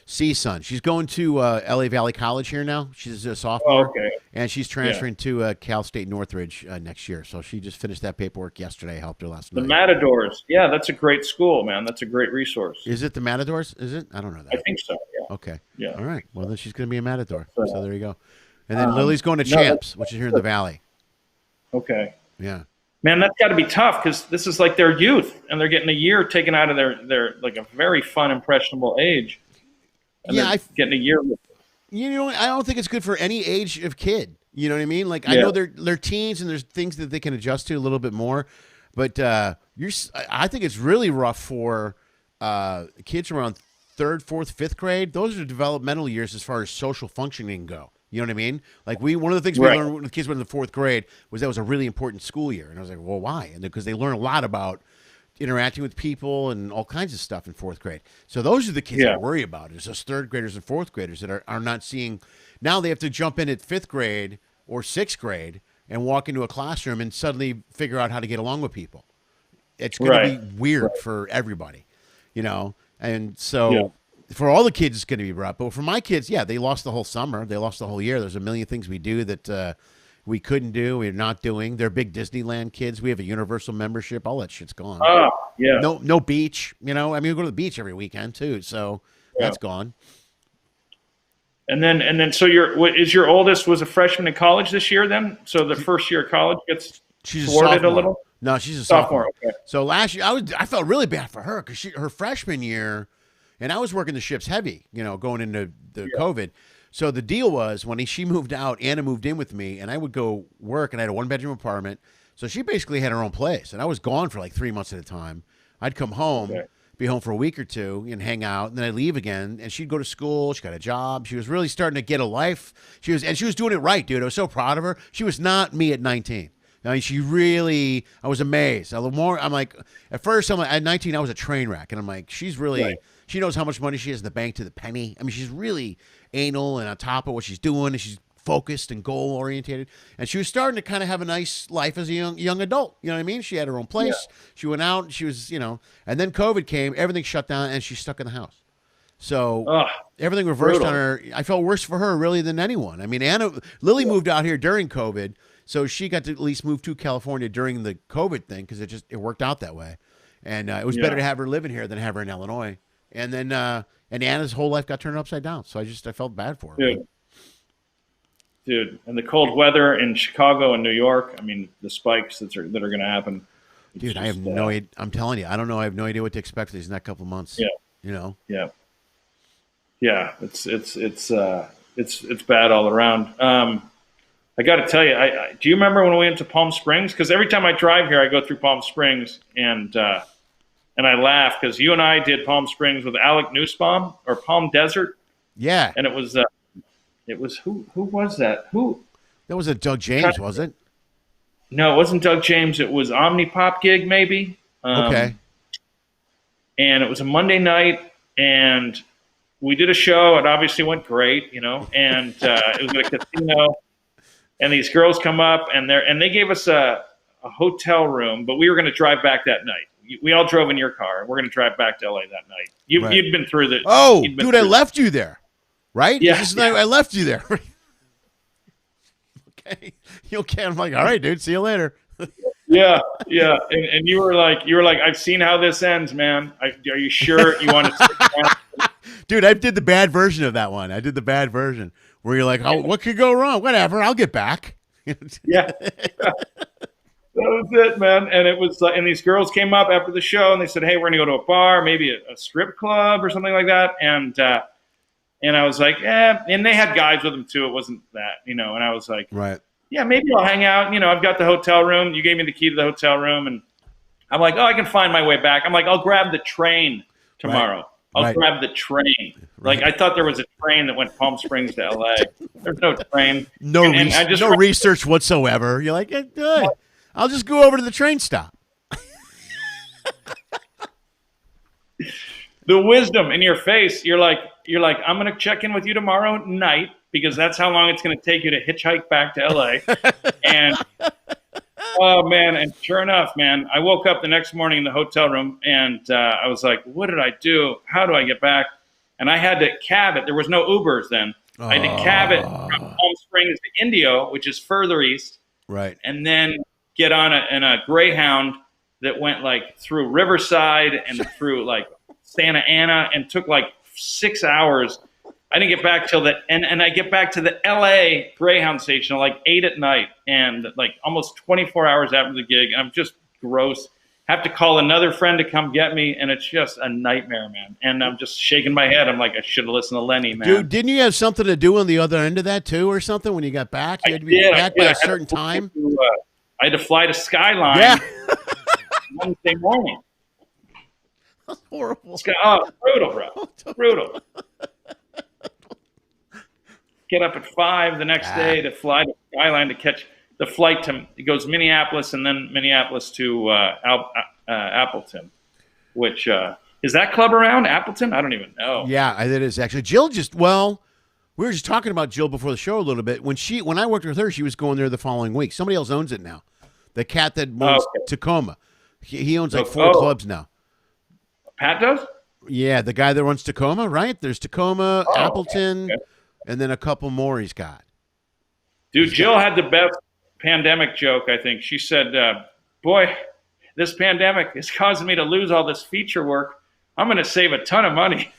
CSUN. She's going to LA Valley College here now. She's a sophomore. Oh, okay. And she's transferring to Cal State Northridge next year. So she just finished that paperwork yesterday. Helped her last night. The Matadors. Yeah, that's a great school, man. That's a great resource. Is it the Matadors? Is it? I don't know that. I think so, yeah. Okay. Yeah. All right. Well, then she's going to be a Matador. So there you go. And then Lily's going to Champs, which is here in the Valley. Okay. Yeah. Man, that's got to be tough, because this is like their youth, and they're getting a year taken out of their like a very fun, impressionable age. And getting a year. I don't think it's good for any age of kid. You know what I mean? Like, I know they're teens, and there's things that they can adjust to a little bit more. But I think it's really rough for kids around 3rd, 4th, 5th grade. Those are developmental years as far as social functioning go. You know what I mean? Like, one of the things we learned when the kids went in the 4th grade was that was a really important school year. And I was like, well, why? And because they learn a lot about interacting with people and all kinds of stuff in 4th grade. So those are the kids I worry about, is those 3rd graders and 4th graders that are not seeing. Now they have to jump in at 5th grade or 6th grade and walk into a classroom and suddenly figure out how to get along with people. It's going to be weird for everybody, And so for all the kids, it's going to be rough. But for my kids, they lost the whole summer. They lost the whole year. There's a million things we do that we couldn't do. We're not doing. They're big Disneyland kids. We have a Universal membership. All that shit's gone. No beach. I mean, we go to the beach every weekend too. So that's gone. So your oldest was a freshman in college this year then? So the first year of college gets she's thwarted a little? No, she's a sophomore. Okay. So last year I felt really bad for her because her freshman year, and I was working the shifts heavy, going into the COVID. So the deal was when she moved out, Anna moved in with me, and I would go work, and I had a 1-bedroom apartment. So she basically had her own place, and I was gone for like 3 months at a time. I'd come home, be home for a week or two, and hang out, and then I'd leave again. And she'd go to school. She got a job. She was really starting to get a life. She was doing it right, dude. I was so proud of her. She was not me at 19. I mean, I was amazed. I'm like, at first, at 19, I was a train wreck. And I'm like, she's really, she knows how much money she has in the bank to the penny. I mean, she's really anal and on top of what she's doing. And she's focused and goal oriented. And she was starting to kind of have a nice life as a young adult. You know what I mean? She had her own place. Yeah. She went out and she was, and then COVID came, everything shut down and she's stuck in the house. So everything reversed on her. I felt worse for her really than anyone. I mean, Lily moved out here during COVID. So she got to at least move to California during the COVID thing because it worked out that way. And it was better to have her living here than have her in Illinois. And then and Anna's whole life got turned upside down. So I felt bad for her. Dude, and the cold weather in Chicago and New York, I mean, the spikes that are going to happen. Dude, I have no idea. I'm telling you, I don't know. I have no idea what to expect these next couple of months. Yeah. Yeah, it's bad all around. I got to tell you, do you remember when we went to Palm Springs? Because every time I drive here, I go through Palm Springs, and I laugh because you and I did Palm Springs with Alec Nussbaum or Palm Desert. Yeah, and it was who was that? That was a Doug James, was it? No, it wasn't Doug James. It was Omnipop gig, maybe. Okay. And it was a Monday night, and we did a show. It obviously went great, and it was at a casino. And these girls come up, and they gave us a hotel room, but we were going to drive back that night. We all drove in your car, and we're going to drive back to LA that night. You'd been through the. Oh, dude, I left you there, right? Yeah, I left you there. Okay, you okay? I'm like, all right, dude. See you later. Yeah. And you were like, I've seen how this ends, man. Are you sure you want to stick around? Dude, I did the bad version of that one. I did the bad version where you're like, oh, what could go wrong? Whatever, I'll get back. Yeah. That was it, man. And it was, and these girls came up after the show and they said, hey, we're going to go to a bar, maybe a strip club or something like that. And I was like, and they had guys with them too. It wasn't that, and I was like, right. Yeah, maybe I'll hang out. I've got the hotel room. You gave me the key to the hotel room. And I'm like, I can find my way back. I'm like, I'll grab the train tomorrow. Right. I'll grab the train. Right. Like, I thought there was a train that went Palm Springs to L.A. There's no train. No research whatsoever. You're like, good. I'll just go over to the train stop. The wisdom in your face, you're like, I'm going to check in with you tomorrow night because that's how long it's going to take you to hitchhike back to L.A. And, oh, man, and sure enough, man, I woke up the next morning in the hotel room, and I was like, what did I do? How do I get back? And I had to cab it. There was no Ubers then. I had to cab it from Palm Springs to Indio, which is further east. Right. And then get on a Greyhound that went, like, through Riverside and through, like, Santa Ana and took, like, 6 hours. I didn't get back till and I get back to the LA Greyhound station at like 8 at night and like almost 24 hours after the gig. I'm just gross. Have to call another friend to come get me, and it's just a nightmare, man. And I'm just shaking my head. I'm like, I should have listened to Lenny, man. Dude, didn't you have something to do on the other end of that too, or something when you got back? You had to be back by a certain time. I had to fly to Skyline Wednesday morning. That's horrible. Brutal, bro. Brutal. Get up at 5 the next day to fly to Skyline to catch the flight it goes Minneapolis and then Minneapolis to Appleton, which is that club around Appleton? I don't even know. Yeah, it is actually. Jill we were just talking about Jill before the show a little bit. When I worked with her, she was going there the following week. Somebody else owns it now. The cat that owns Tacoma. He owns like 4 clubs now. Pat does? Yeah, the guy that runs Tacoma, right? There's Tacoma, Appleton, and then a couple more he's got. Dude, Jill had the best pandemic joke, I think. She said, boy, this pandemic is causing me to lose all this feature work. I'm going to save a ton of money.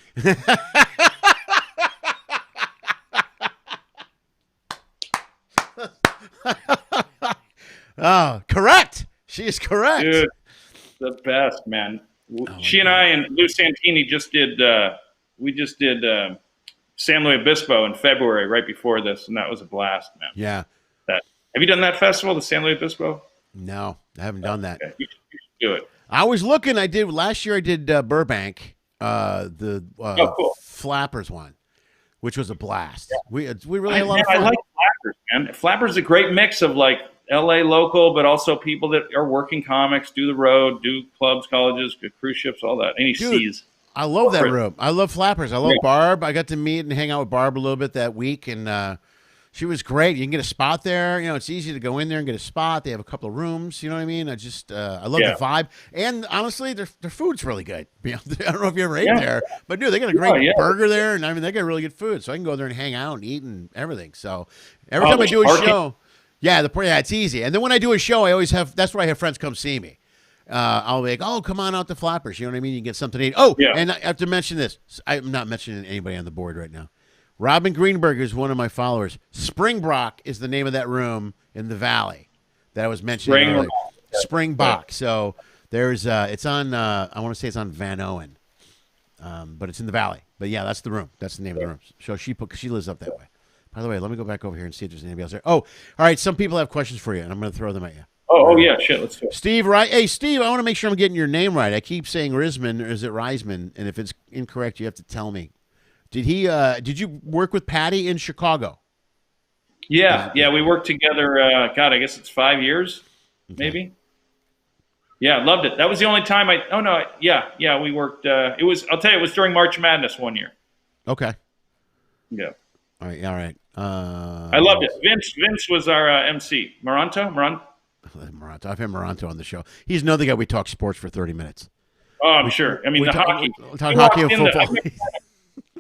Oh, correct. She is correct. Dude, the best, man. She and God. I and Lou Santini just did. We just did San Luis Obispo in February, right before this, and that was a blast, man. Yeah. Have you done that festival, the San Luis Obispo? No, I haven't done that. Okay. You should do it. I was looking. I did last year. I did Burbank, Cool. Flappers one, which was a blast. Yeah. We really had a lot of I fun. like Flappers, man. Flappers is a great mix of like LA local, but also people that are working comics, do the road, do clubs, colleges, cruise ships, all that. Any seas. I love that room. I love Flappers. I love Barb. I got to meet and hang out with Barb a little bit that week, and she was great. You can get a spot there. You know, it's easy to go in there and get a spot. They have a couple of rooms. You know what I mean? I love the vibe. And honestly, their food's really good. I don't know if you ever ate there, but dude, they got a great burger there, and I mean, they got really good food. So I can go there and hang out and eat and everything. So every time I do a show, it's easy. And then when I do a show, I always have. That's where I have friends come see me. I'll be like, oh, come on out to Flappers. You know what I mean? You can get something to eat. Oh, and I have to mention this. I'm not mentioning anybody on the board right now. Robin Greenberg is one of my followers. Springbrook is the name of that room in the Valley that I was mentioning earlier. Springbok. So there's, it's on, I want to say it's on Van Owen, but it's in the Valley. But yeah, that's the room. That's the name of the room. So she lives up that way. By the way, let me go back over here and see if there's anybody else there. Oh, all right. Some people have questions for you, and I'm going to throw them at you. Oh yeah, shit. Let's do it. Steve, right? Hey, Steve, I want to make sure I'm getting your name right. I keep saying Risman, or is it Reisman? And if it's incorrect, you have to tell me. Did you work with Patti in Chicago? Yeah, we worked together. God, I guess it's 5 years, maybe. Yeah, loved it. That was the only time we worked. I'll tell you, it was during March Madness one year. Okay. Yeah. All right. I loved it. Vince was our MC. Moranto. I've had Moranto on the show. He's another guy we talk sports for 30 minutes. Oh, I'm sure. I mean, the hockey. We talk hockey and football.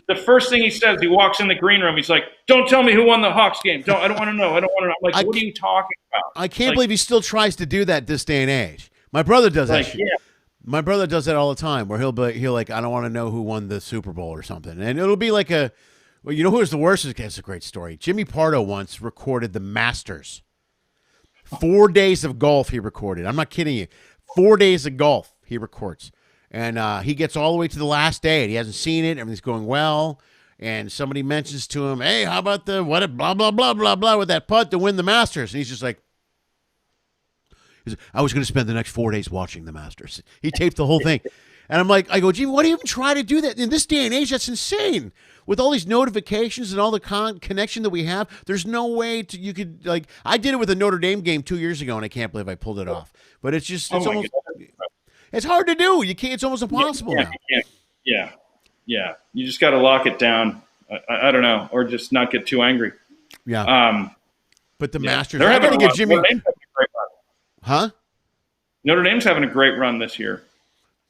The first thing he says, he walks in the green room. He's like, "Don't tell me who won the Hawks game. I don't want to know. I don't want to know." I'm like, what are you talking about? I can't believe he still tries to do that this day and age. My brother does that shit. Yeah. My brother does that all the time, where he'll like, I don't want to know who won the Super Bowl or something, and it'll be like you know who was the worst? It's a great story. Jimmy Pardo once recorded the Masters. 4 days of golf he recorded. I'm not kidding you. 4 days of golf he records. And he gets all the way to the last day, and he hasn't seen it. Everything's going well. And somebody mentions to him, hey, how about blah, blah, blah, blah, blah, with that putt to win the Masters? And he's just like, I was going to spend the next 4 days watching the Masters. He taped the whole thing. And I'm like, I go, Jimmy, why do you even try to do that? In this day and age, that's insane. With all these notifications and all the connection that we have, there's no way you could, like, I did it with a Notre Dame game 2 years ago, and I can't believe I pulled it off. But it's just, it's hard to do. You can't. It's almost impossible now. Yeah. You just got to lock it down. I don't know, or just not get too angry. Yeah. But the Masters, they're having to give Jimmy. Huh? Notre Dame's having a great run this year.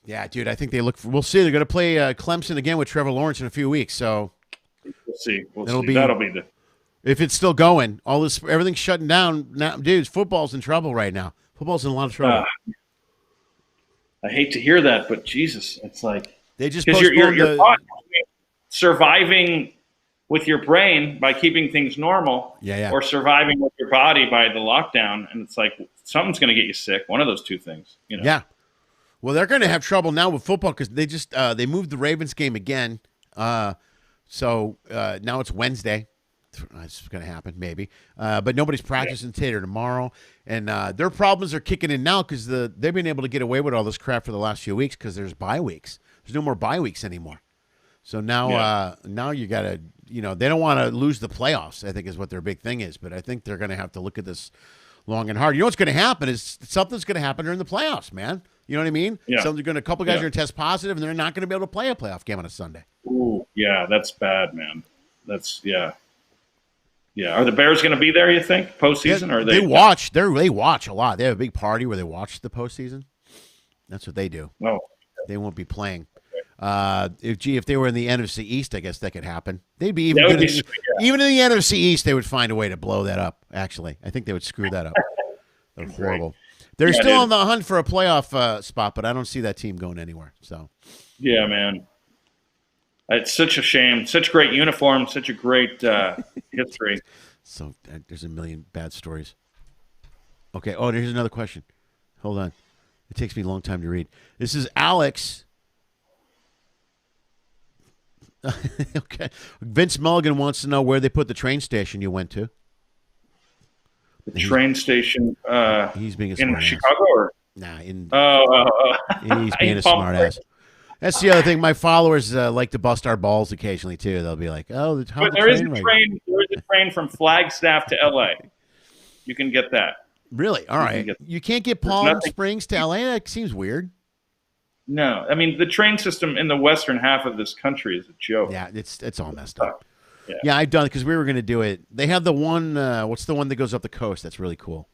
Yeah, dude. I think we'll see. They're going to play Clemson again with Trevor Lawrence in a few weeks. So we'll see. That'll be the. If it's still going, everything's shutting down now, dude. Football's in trouble right now. Football's in a lot of trouble. I hate to hear that, but Jesus, it's like they just because you're surviving with your brain by keeping things normal, or surviving with your body by the lockdown, and it's like something's going to get you sick. One of those two things, you know. Yeah. Well, they're going to have trouble now with football because they just they moved the Ravens game again, so now it's Wednesday. It's going to happen, maybe. But nobody's practicing today or tomorrow. And their problems are kicking in now because they've been able to get away with all this crap for the last few weeks because there's bye weeks. There's no more bye weeks anymore. So now now you got to, they don't want to lose the playoffs, I think is what their big thing is. But I think they're going to have to look at this long and hard. You know what's going to happen is something's going to happen during the playoffs, man. You know what I mean? Yeah. A couple guys are going to test positive, and they're not going to be able to play a playoff game on a Sunday. Ooh, yeah, that's bad, man. Yeah, are the Bears going to be there? You think postseason? Or they watch? They watch a lot. They have a big party where they watch the postseason. That's what they do. Oh, they won't be playing. If they were in the NFC East, I guess that could happen. They'd be even good. Even in the NFC East, they would find a way to blow that up. Actually, I think they would screw that up. They're horrible. They're still on the hunt for a playoff spot, but I don't see that team going anywhere. So, yeah, man. It's such a shame. Such great uniforms. Such a great history. So there's a million bad stories. Okay. Oh, here's another question. Hold on. It takes me a long time to read. This is Alex. Okay. Vince Mulligan wants to know where they put the train station you went to. The train station He's being a in smart Chicago, ass. or Nah, he's being in a Palm smart Springs. ass. That's the other thing. My followers like to bust our balls occasionally too. They'll be like, "Oh, how But the there is a train ride?" train. There is a train from Flagstaff to L.A. You can get that. Really? All right. You can't get There's Palm nothing- Springs to LA? That seems weird. No, I mean the train system in the western half of this country is a joke. Yeah, it's all messed up. Yeah. Yeah, I've done it because we were going to do it. They have the one. What's the one that goes up the coast? That's really cool.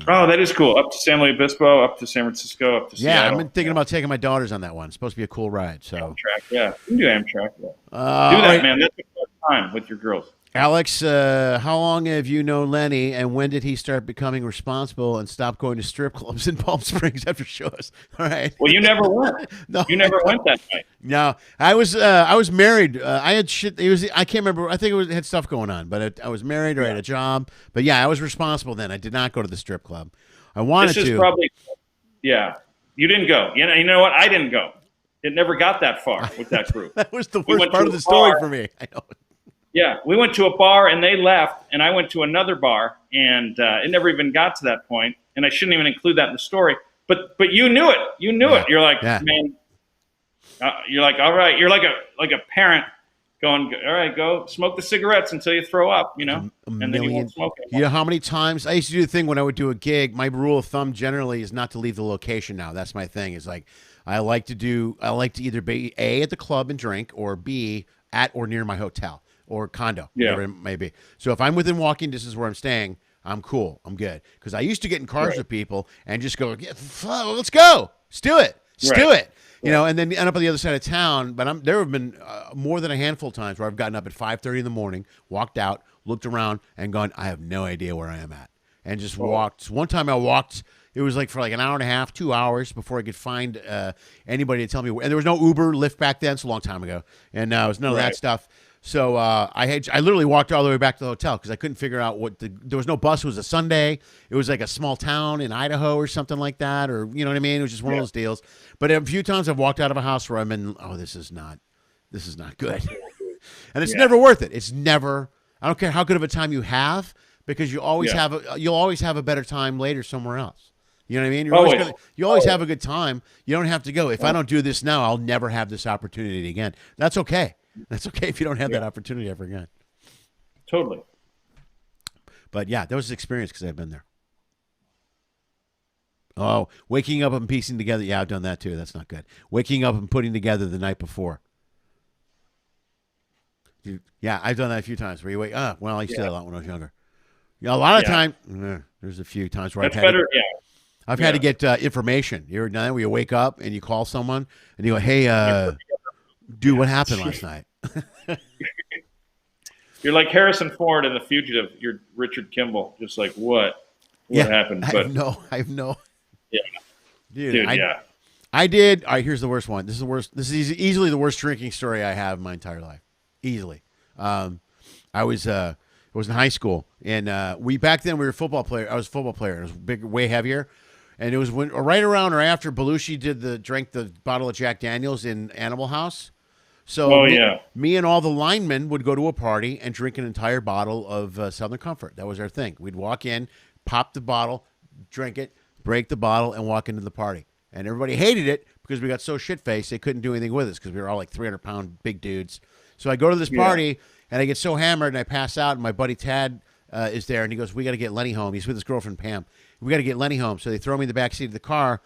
Oh, that is cool. Up to San Luis Obispo, up to San Francisco, up to Yeah, Seattle. I've been thinking about taking my daughters on that one. It's supposed to be a cool ride. So Amtrak, yeah. You can do Amtrak. Yeah. Do all that, right. man. That's a fun time with your girls. Alex, how long have you known Lenny, and when did he start becoming responsible and stop going to strip clubs in Palm Springs after shows? All right. Well, you never went. No. You never went that night. No, I was married. I had shit. I can't remember. I think it had stuff going on, but I was married or I had a job. But yeah, I was responsible then. I did not go to the strip club. I wanted This is to. probably, yeah. You didn't go. You know what? I didn't go. It never got that far with that group. That was the We worst went part to of a the story bar. for me. I know. Yeah, we went to a bar and they left, and I went to another bar, and it never even got to that point. And I shouldn't even include that in the story. But you knew it. You knew it. You're like, man. You're like, all right. You're like a parent going, all right, go smoke the cigarettes until you throw up, you know, and then you won't smoke it. You know how many times I used to do the thing when I would do a gig? My rule of thumb generally is not to leave the location. Now that's my thing. Is like I like to either be A, at the club and drink, or B, at or near my hotel or condo, whatever it may be. So if I'm within walking distance where I'm staying, I'm cool. I'm good. Because I used to get in cars with people and just go, let's go. Let's do it. Let's do it. You know, and then end up on the other side of town. But there have been more than a handful of times where I've gotten up at 5:30 in the morning, walked out, looked around, and gone, I have no idea where I am at. And just walked. One time I walked, it was like for like an hour and a half, 2 hours before I could find anybody to tell me where. And there was no Uber, Lyft back then. It's a long time ago. And it was none of that stuff. So I literally walked all the way back to the hotel because I couldn't figure out there was no bus. It was a Sunday. It was like a small town in Idaho or something like that, or you know what I mean. It was just one of those deals. But a few times I've walked out of a house where I'm in. Oh, this is not good, and it's never worth it. It's never. I don't care how good of a time you have because you always you'll always have a better time later somewhere else. You know what I mean? You always have a good time. You don't have to go. If I don't do this now, I'll never have this opportunity again. That's okay. That's okay if you don't have that opportunity ever again. Totally. But yeah, that was an experience because I've been there. Oh, waking up and piecing together. Yeah, I've done that too. That's not good. Waking up and putting together the night before. Yeah, I've done that a few times where you wake up. Well, I used to do that a lot when I was younger. You know, a lot of time, there's a few times where I've had to get information. You're now where you wake up and you call someone and you go, hey, dude, what happened last night? You're like Harrison Ford in The Fugitive. You're Richard Kimball. Just like, what happened? But I have no. Yeah. Dude, I did. All right, here's the worst one. This is the worst. This is easily the worst drinking story I have in my entire life. Easily. I was in high school, and back then we were football player. I was a football player. It was big, way heavier. And it was right around or after Belushi drank the bottle of Jack Daniels in Animal House. So me and all the linemen would go to a party and drink an entire bottle of Southern Comfort. That was our thing. We'd walk in, pop the bottle, drink it, break the bottle, and walk into the party. And everybody hated it because we got so shit-faced they couldn't do anything with us because we were all like 300-pound big dudes. So I go to this party, and I get so hammered, and I pass out, and my buddy Tad is there, and he goes, we got to get Lenny home. He's with his girlfriend, Pam. We got to get Lenny home. So they throw me in the back seat of the car.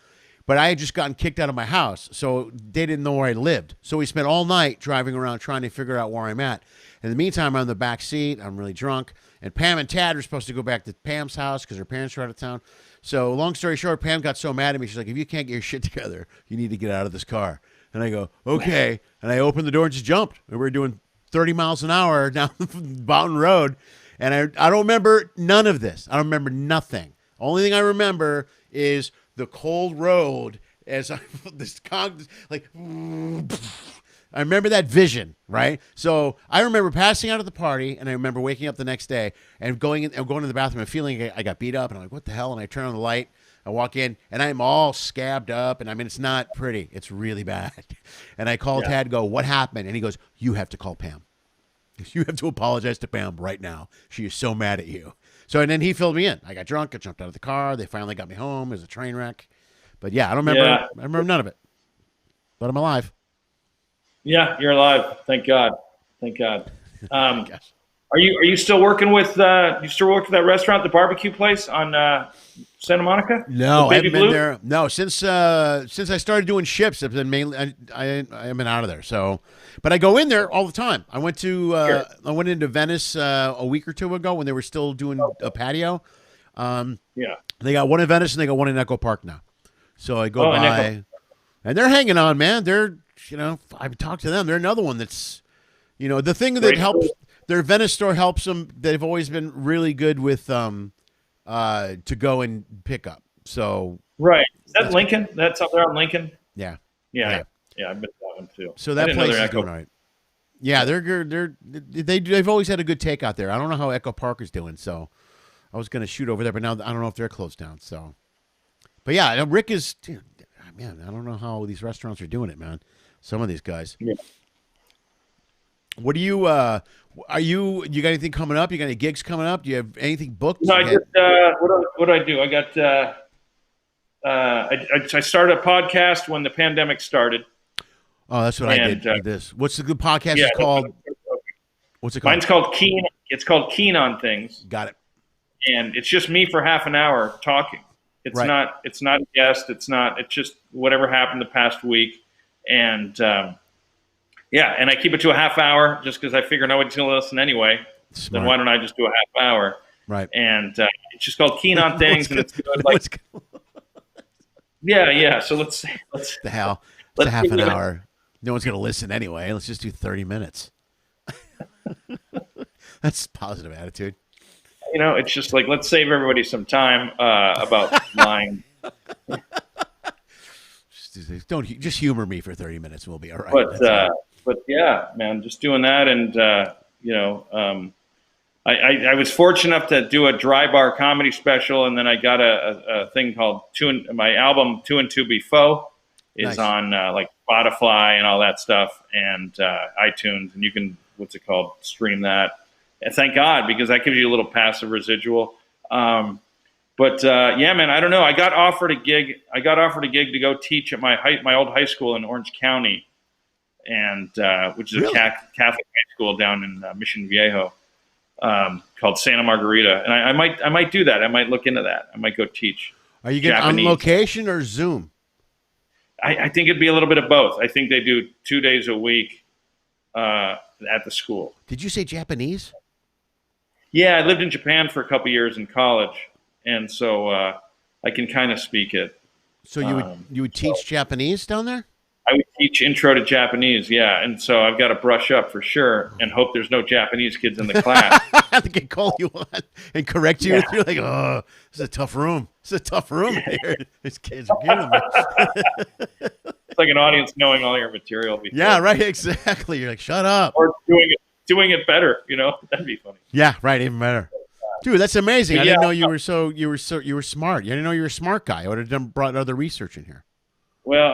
But I had just gotten kicked out of my house, so they didn't know where I lived. So we spent all night driving around trying to figure out where I'm at. In the meantime, I'm in the back seat. I'm really drunk. And Pam and Tad are supposed to go back to Pam's house because her parents are out of town. So long story short, Pam got so mad at me. She's like, if you can't get your shit together, you need to get out of this car. And I go, okay. And I opened the door and just jumped. And we were doing 30 miles an hour down Mountain Road. And I don't remember none of this. I don't remember nothing. Only thing I remember is the cold road as I like I remember that vision, right? So I remember passing out at the party, and I remember waking up the next day and going to the bathroom and feeling I got beat up, and I'm like, what the hell? And I turn on the light, I walk in, and I'm all scabbed up, and I mean, it's not pretty. It's really bad. And I call Tad and go, what happened? And he goes, you have to call Pam. You have to apologize to Pam right now. She is so mad at you. So, and then he filled me in. I got drunk. I jumped out of the car. They finally got me home. It was a train wreck. But yeah, I don't remember. Yeah. I remember none of it. But I'm alive. Yeah, you're alive. Thank God. Thank God. Are you still working with? You still work for that restaurant, the barbecue place on Santa Monica? No, I haven't been there. No, since I started doing ships, I've been mainly I have been out of there. So, but I go in there all the time. I went into Venice a week or two ago when they were still doing a patio. They got one in Venice and they got one in Echo Park now. So I go by, and they're hanging on, man. They're I've talked to them. They're another one that's, the thing that helps. Their Venice store helps them. They've always been really good with to go and pick up. So right, is that Lincoln? That's up there on Lincoln. Yeah. I've been to that one too. So that place is doing all right. Yeah, they've always had a good take out there. I don't know how Echo Park is doing. So I was going to shoot over there, but now I don't know if they're closed down. So, but yeah, Rick is. Man, I don't know how these restaurants are doing it, man. Some of these guys. Yeah. What do you? You got anything coming up? You got any gigs coming up? Do you have anything booked? No, what do I do? I got. I started a podcast when the pandemic started. Oh, that's what I did. This. What's the good podcast called? What's it called? Mine's called Keane. It's called Keane on Things. Got it. And it's just me for half an hour talking. It's not. It's not a guest. It's just whatever happened the past week. And and I keep it to a half hour just because I figure nobody's going to listen anyway. Smart. Then why don't I just do a half hour? Right. And it's just called Keane on Things, and it's good. Yeah. So let's the hell. It's a half an hour. No one's going to listen anyway. Let's just do 30 minutes. That's positive attitude. It's just like, let's save everybody some time about lying. Just humor me for 30 minutes and we'll be all right. But yeah, man, just doing that. And, I was fortunate enough to do a dry bar comedy special. And then I got a thing called my album 2 and 2 Before is on like Spotify and all that stuff and iTunes. And you can, stream that. And thank God, because that gives you a little passive residual. But man, I don't know. I got offered a gig to go teach at my old high school in Orange County, and which is a Catholic high school down in Mission Viejo, called Santa Margarita. And I might do that. I might look into that. I might go teach. Are you getting on location or Zoom? I think it'd be a little bit of both. I think they do 2 days a week at the school. Did you say Japanese? Yeah, I lived in Japan for a couple years in college, and so I can kind of speak it. So you would teach Japanese down there? I would teach intro to Japanese, yeah, and so I've got to brush up for sure and hope there's no Japanese kids in the class. I have to call you on and correct you. Yeah. You're like, oh, this is a tough room. This is a tough room here. These kids are killing me. It's like an audience knowing all your material. Before. Yeah, right, exactly. You're like, shut up. Or doing it better, that'd be funny. Yeah, right, even better. Dude, that's amazing. I didn't know you were smart. I didn't know you were a smart guy. I would have brought other research in here. Well,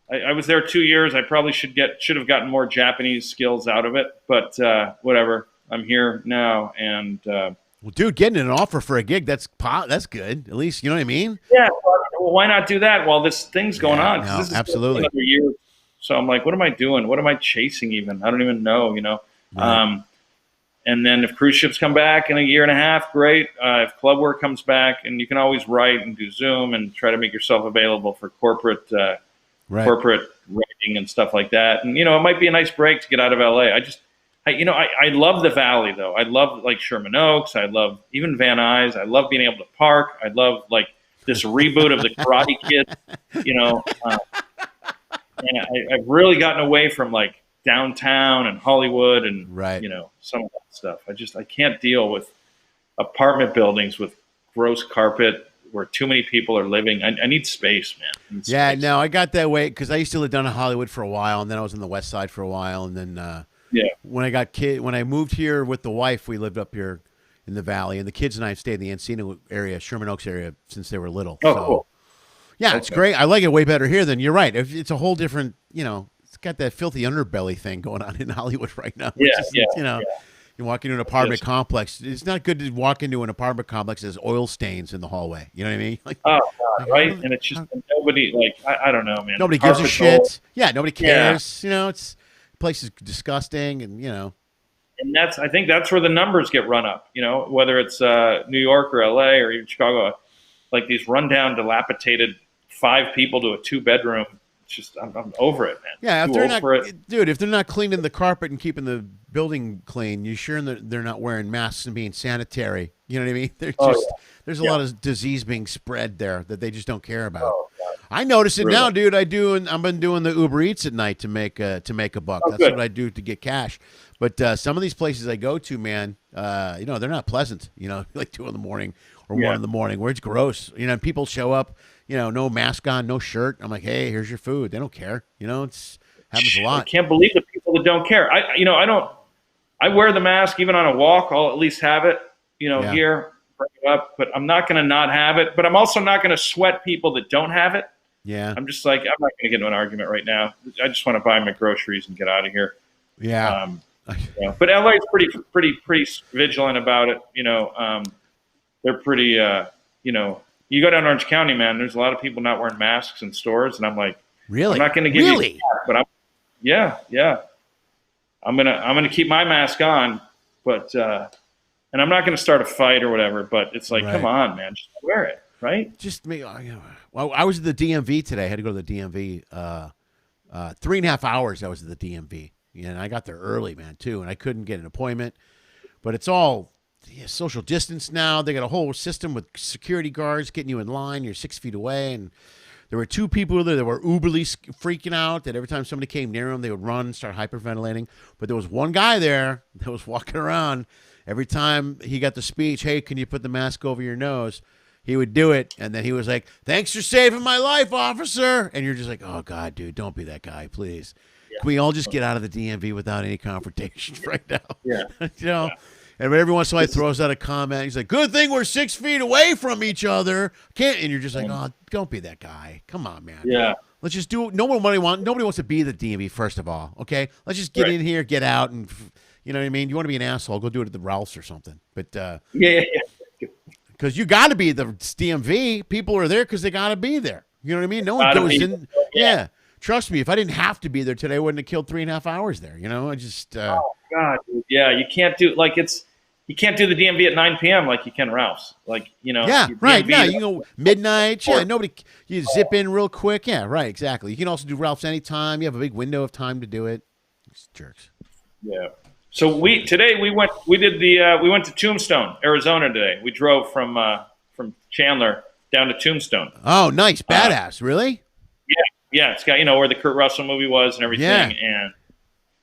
I was there 2 years. I probably should have gotten more Japanese skills out of it, but whatever. I'm here now, and well, dude, getting an offer for a gig, that's good. At least, you know what I mean? Yeah. Well, why not do that while this thing's going on? No, this is absolutely. Another year. So I'm like, what am I doing? What am I chasing even? I don't even know, Right. And then if cruise ships come back in a year and a half, great. If club work comes back, and you can always write and do Zoom and try to make yourself available for corporate writing and stuff like that. And, it might be a nice break to get out of LA. I love the Valley though. I love like Sherman Oaks. I love even Van Nuys. I love being able to park. I love like this reboot of the Karate Kid, and I've really gotten away from like downtown and Hollywood and some of that stuff. I can't deal with apartment buildings with gross carpet, where too many people are living. I need space, man. Yeah, no, I got that way because I used to live down in Hollywood for a while, and then I was on the West Side for a while, and then when I moved here with the wife, we lived up here in the Valley, and the kids and I have stayed in the Encino area, Sherman Oaks area, since they were little. Oh, cool. Yeah, it's great. I like it way better here than you're right. It's a whole different, it's got that filthy underbelly thing going on in Hollywood right now. You walk into an apartment complex. It's not good to walk into an apartment complex that has oil stains in the hallway. You know what I mean? Like, right? And it's just nobody, like, I don't know, man. Nobody gives a shit. Yeah, nobody cares. The place is disgusting, and And I think that's where the numbers get run up. Whether it's New York or LA or even Chicago, like these rundown, dilapidated 5 people to a 2-bedroom. It's just I'm over it, man. Yeah, if they're not cleaning the carpet and keeping the building clean, you sure they're not wearing masks and being sanitary. You know what I mean? There's a lot of disease being spread there that they just don't care about. I notice it now, dude. I've been doing the Uber Eats at night to make a buck. That's what I do to get cash. But some of these places I go to, man, they're not pleasant. Like 2 in the morning or 1 in the morning, where it's gross. People show up. No mask on, no shirt. I'm like, hey, here's your food. They don't care. It's happens a lot. I can't believe the people that don't care. I wear the mask even on a walk. I'll at least have it, here, bring it up. But I'm not going to not have it. But I'm also not going to sweat people that don't have it. Yeah. I'm just like, I'm not going to get into an argument right now. I just want to buy my groceries and get out of here. Yeah. But LA is pretty vigilant about it. They're pretty, you go down Orange County, man, there's a lot of people not wearing masks in stores. And I'm like, really? I'm not going to give you that, but I'm going to keep my mask on, but, and I'm not going to start a fight or whatever, but it's like, come on, man, just wear it. Right. Just me. Well, I was at the DMV today. I had to go to the DMV, 3.5 hours. I was at the DMV, and I got there early, man, too. And I couldn't get an appointment, but it's all social distance now. They got a whole system with security guards getting you in line. You're 6 feet away. And there were 2 people there that were uberly freaking out that every time somebody came near them, they would run and start hyperventilating. But there was one guy there that was walking around. Every time he got the speech, hey, can you put the mask over your nose? He would do it. And then he was like, thanks for saving my life, officer. And you're just like, oh, God, dude, don't be that guy, please. Yeah. Can we all just get out of the DMV without any confrontation right now? Yeah. And every once in a while, he throws out a comment. He's like, good thing we're 6 feet away from each other. And you're just like, oh, don't be that guy. Come on, man. Yeah. Let's just do it. Nobody wants to be the DMV, first of all. Okay? Let's just get in here, get out, and you know what I mean? You want to be an asshole, go do it at the Ralph's or something. But because you got to be the DMV. People are there because they got to be there. You know what I mean? No one goes in. Yeah. Trust me, if I didn't have to be there today, I wouldn't have killed 3.5 hours there. I just. Oh God, dude. Yeah, you can't do you can't do the DMV at 9 p.m. like you can Ralph's. Yeah, right. Yeah, you can go midnight. Yeah, you zip in real quick. Yeah, right. Exactly. You can also do Ralph's anytime. You have a big window of time to do it. These jerks. Yeah. So we went to Tombstone, Arizona today. We drove from Chandler down to Tombstone. Oh, nice. Badass. Really? Yeah. It's got, where the Kurt Russell movie was and everything. Yeah. And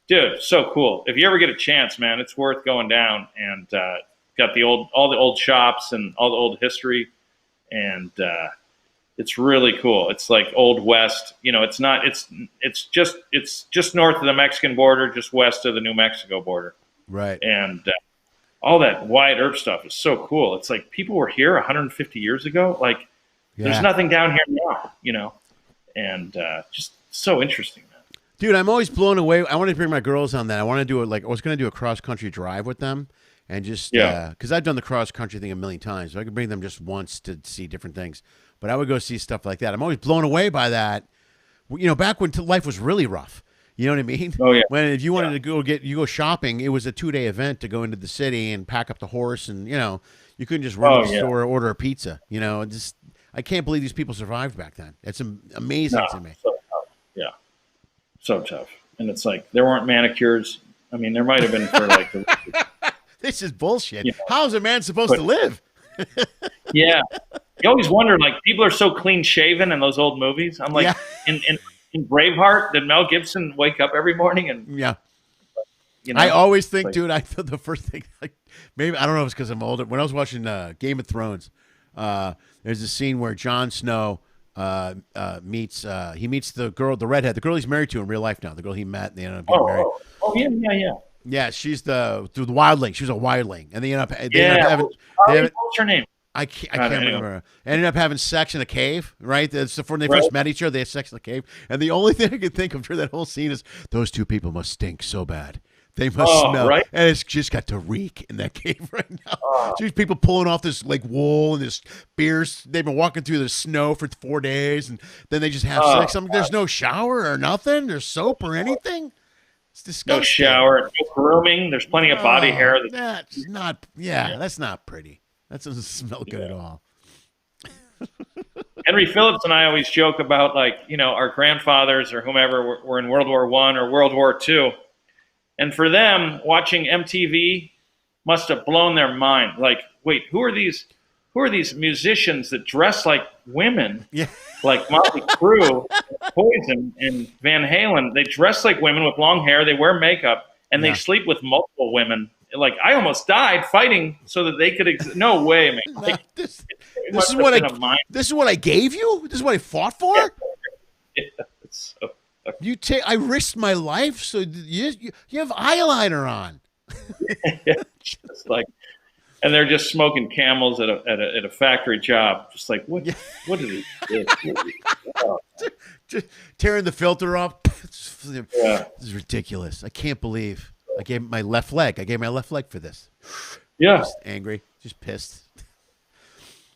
dude, so cool. If you ever get a chance, man, it's worth going down and got all the old shops and all the old history. And it's really cool. It's like Old West. It's just north of the Mexican border, just west of the New Mexico border. Right. And all that Wyatt Earp stuff is so cool. It's like people were here 150 years ago. Like there's nothing down here now, and just so interesting, man. Dude, I'm always blown away. I want to bring my girls on that. I want to do it I was going to do a cross-country drive with them and just because I've done the cross-country thing a million times. So I could bring them just once to see different things. But I would go see stuff like that. I'm always blown away by that. Back when life was really rough. You know what I mean? Oh, yeah. When if you wanted to go shopping, it was a 2-day event to go into the city and pack up the horse. And, you couldn't just run to the store or order a pizza. I can't believe these people survived back then. It's amazing to me. So tough. Yeah. So tough. And it's like there weren't manicures. I mean, there might have been for like the This is bullshit. How's a man supposed to live? Yeah. You always wonder, like, people are so clean shaven in those old movies. I'm like, in Braveheart, did Mel Gibson wake up every morning and I always think, dude, I thought the first thing, maybe I don't know if it's because I'm older. When I was watching Game of Thrones, There's a scene where Jon Snow meets the girl, the redhead, the girl he's married to in real life now, the girl he met, and they ended up getting married. Yeah. Yeah, she's the wildling. She was a wildling, and they ended up having. What's her name? I can't remember. Ended up having sex in a cave, right? That's when they first met each other. They had sex in the cave, and the only thing I could think of for that whole scene is those two people must stink so bad. They must smell, right? And it's just got to reek in that cave right now. There's people pulling off this like wool and this beers. They've been walking through the snow for 4 days, and then they just have sex. There's no shower or nothing. There's soap or anything. It's disgusting. No shower, no grooming. There's plenty of body hair. That's not. That's not pretty. That doesn't smell good at all. Henry Phillips and I always joke about, like, our grandfathers or whomever were in World War I or World War II. And for them, watching MTV must have blown their mind. Like, wait, who are these musicians that dress like women? Yeah. Like Motley Crue, Poison, and Van Halen. They dress like women with long hair. They wear makeup, and they sleep with multiple women. Like, I almost died fighting so that they could. No way, man. Like, this is what I gave you. This is what I fought for. Yeah, it's so. I risked my life so you have eyeliner on. Just like, and they're just smoking Camels at a factory job. Just like, what is it? Just tearing the filter off. Yeah. This is ridiculous. I can't believe I gave my left leg. for this. Yeah. Just angry, just pissed.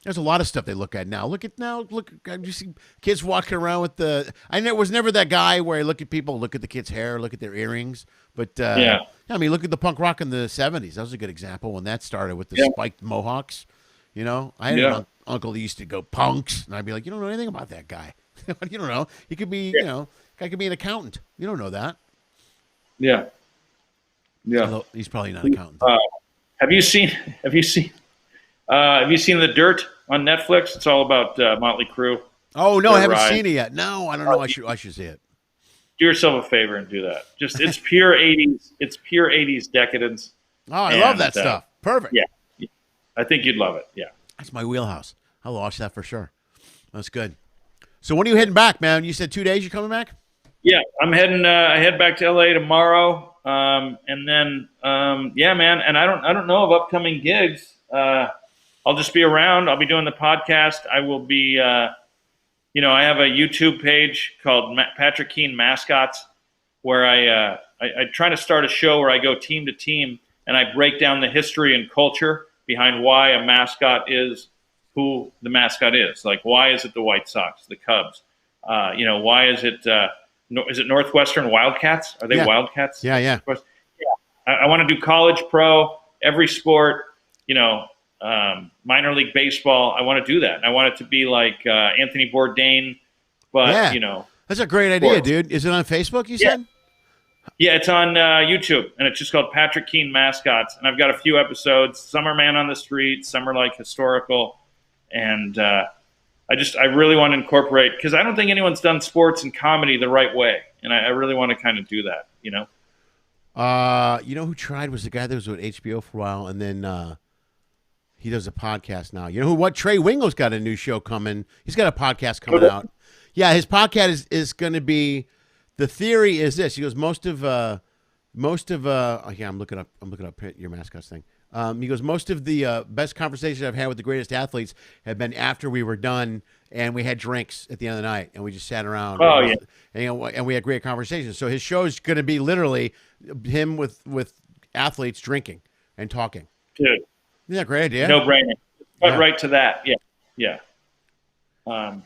There's a lot of stuff they look at now. Look, you see kids walking around with the. I was never that guy where I look at people, look at the kids' hair, look at their earrings. But I mean, look at the punk rock in the '70s. That was a good example when that started with the spiked mohawks. I had an uncle that used to go punks, and I'd be like, you don't know anything about that guy. You don't know. He could be, guy could be an accountant. You don't know that. Yeah. Although he's probably not an accountant. Have you seen The Dirt on Netflix? It's all about Motley Crue. Oh no, I haven't seen it yet. No, I don't know. I should see it. Do yourself a favor and do that. Just it's pure 80s. It's pure 80s decadence. Oh, I love that stuff. Perfect. Yeah, I think you'd love it. Yeah, that's my wheelhouse. I'll watch that for sure. That's good. So when are you heading back, man? You said 2 days. You coming back? Yeah, I'm heading. I head back to LA tomorrow, and then man. And I don't know of upcoming gigs. I'll just be around. I'll be doing the podcast. I will be, I have a YouTube page called Patrick Keane Mascots, where I try to start a show where I go team to team and I break down the history and culture behind why a mascot is who the mascot is. Like, why is it the White Sox, the Cubs? Why is it Northwestern Wildcats? Are they Wildcats? Yeah. I want to do college, pro, every sport, minor league baseball. I want to do that. And I want it to be like Anthony Bourdain, but that's a great idea, dude. Is it on Facebook? You said? Yeah, it's on YouTube, and it's just called Patrick Keane Mascots. And I've got a few episodes. Some are man on the street, some are like historical, and I really want to incorporate, because I don't think anyone's done sports and comedy the right way, and I really want to kind of do that. Who tried was the guy that was with HBO for a while, and then. He does a podcast now. You know what? Trey Wingo's got a new show coming. He's got a podcast coming out. Yeah, his podcast is going to be. The theory is this. He goes I'm looking up your mascots thing. He goes, most of the best conversations I've had with the greatest athletes have been after we were done and we had drinks at the end of the night and we just sat around. And we had great conversations. So his show is going to be literally him with athletes drinking and talking. Dude. Isn't that a great idea? No brainer. Right to that. Yeah. I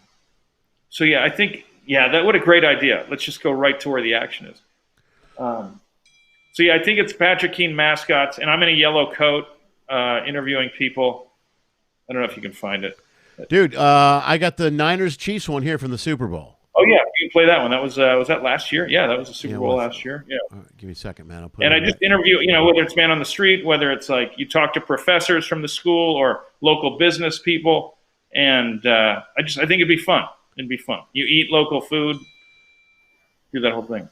think, what a great idea. Let's just go right to where the action is. I think it's Patrick Keane Mascots, and I'm in a yellow coat interviewing people. I don't know if you can find it. Dude, I got the Niners-Chiefs one here from the Super Bowl. Oh, yeah, you can play that one. That was that last year? Yeah, that was the Super Bowl last year. Yeah. Right, give me a second, man. I just interview, whether it's man on the street, whether it's like you talk to professors from the school or local business people, and I think it'd be fun. It'd be fun. You eat local food, do that whole thing.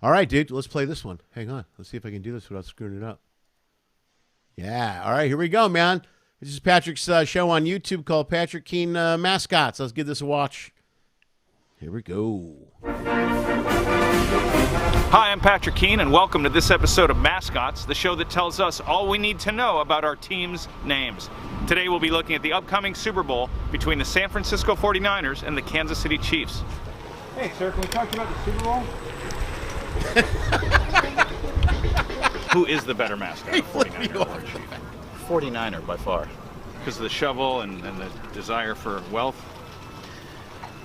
All right, dude, let's play this one. Hang on. Let's see if I can do this without screwing it up. Yeah. All right, here we go, man. This is Patrick's show on YouTube called Patrick Keane Mascots. Let's give this a watch. Here we go. Hi, I'm Patrick Keane, and welcome to this episode of Mascots, the show that tells us all we need to know about our team's names. Today we'll be looking at the upcoming Super Bowl between the San Francisco 49ers and the Kansas City Chiefs. Hey, sir, can we talk to you about the Super Bowl? Who is the better mascot, 49er or Chief? 49er by far. Because of the shovel and the desire for wealth?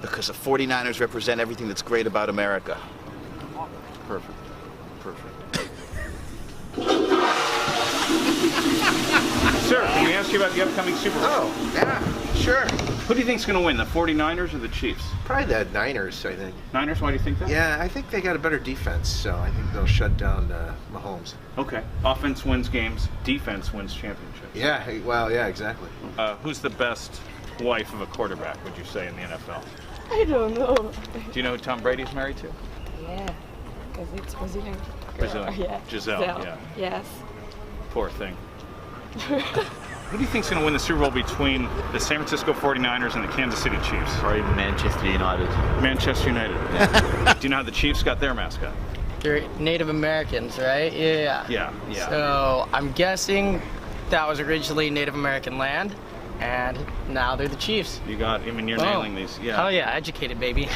Because the 49ers represent everything that's great about America. Perfect. Sir, can we ask you about the upcoming Super Bowl? Oh, yeah, sure. Who do you think's going to win, the 49ers or the Chiefs? Probably the Niners, I think. Niners, why do you think that? Yeah, I think they got a better defense, so I think they'll shut down Mahomes. Okay. Offense wins games, defense wins championships. Yeah, well, yeah, exactly. Who's the best wife of a quarterback, would you say, in the NFL? I don't know. Do you know who Tom Brady's married to? Yeah, because it's Brazilian. Brazilian. Yeah. Giselle, yeah. Yes. Poor thing. Who do you think's going to win the Super Bowl between the San Francisco 49ers and the Kansas City Chiefs? Probably Manchester United. Manchester United. Yeah. Do you know how the Chiefs got their mascot? They're Native Americans, right? Yeah. Yeah. So I'm guessing that was originally Native American land, and now they're the Chiefs. You got, I mean, you're nailing these. Yeah. Hell yeah, educated, baby.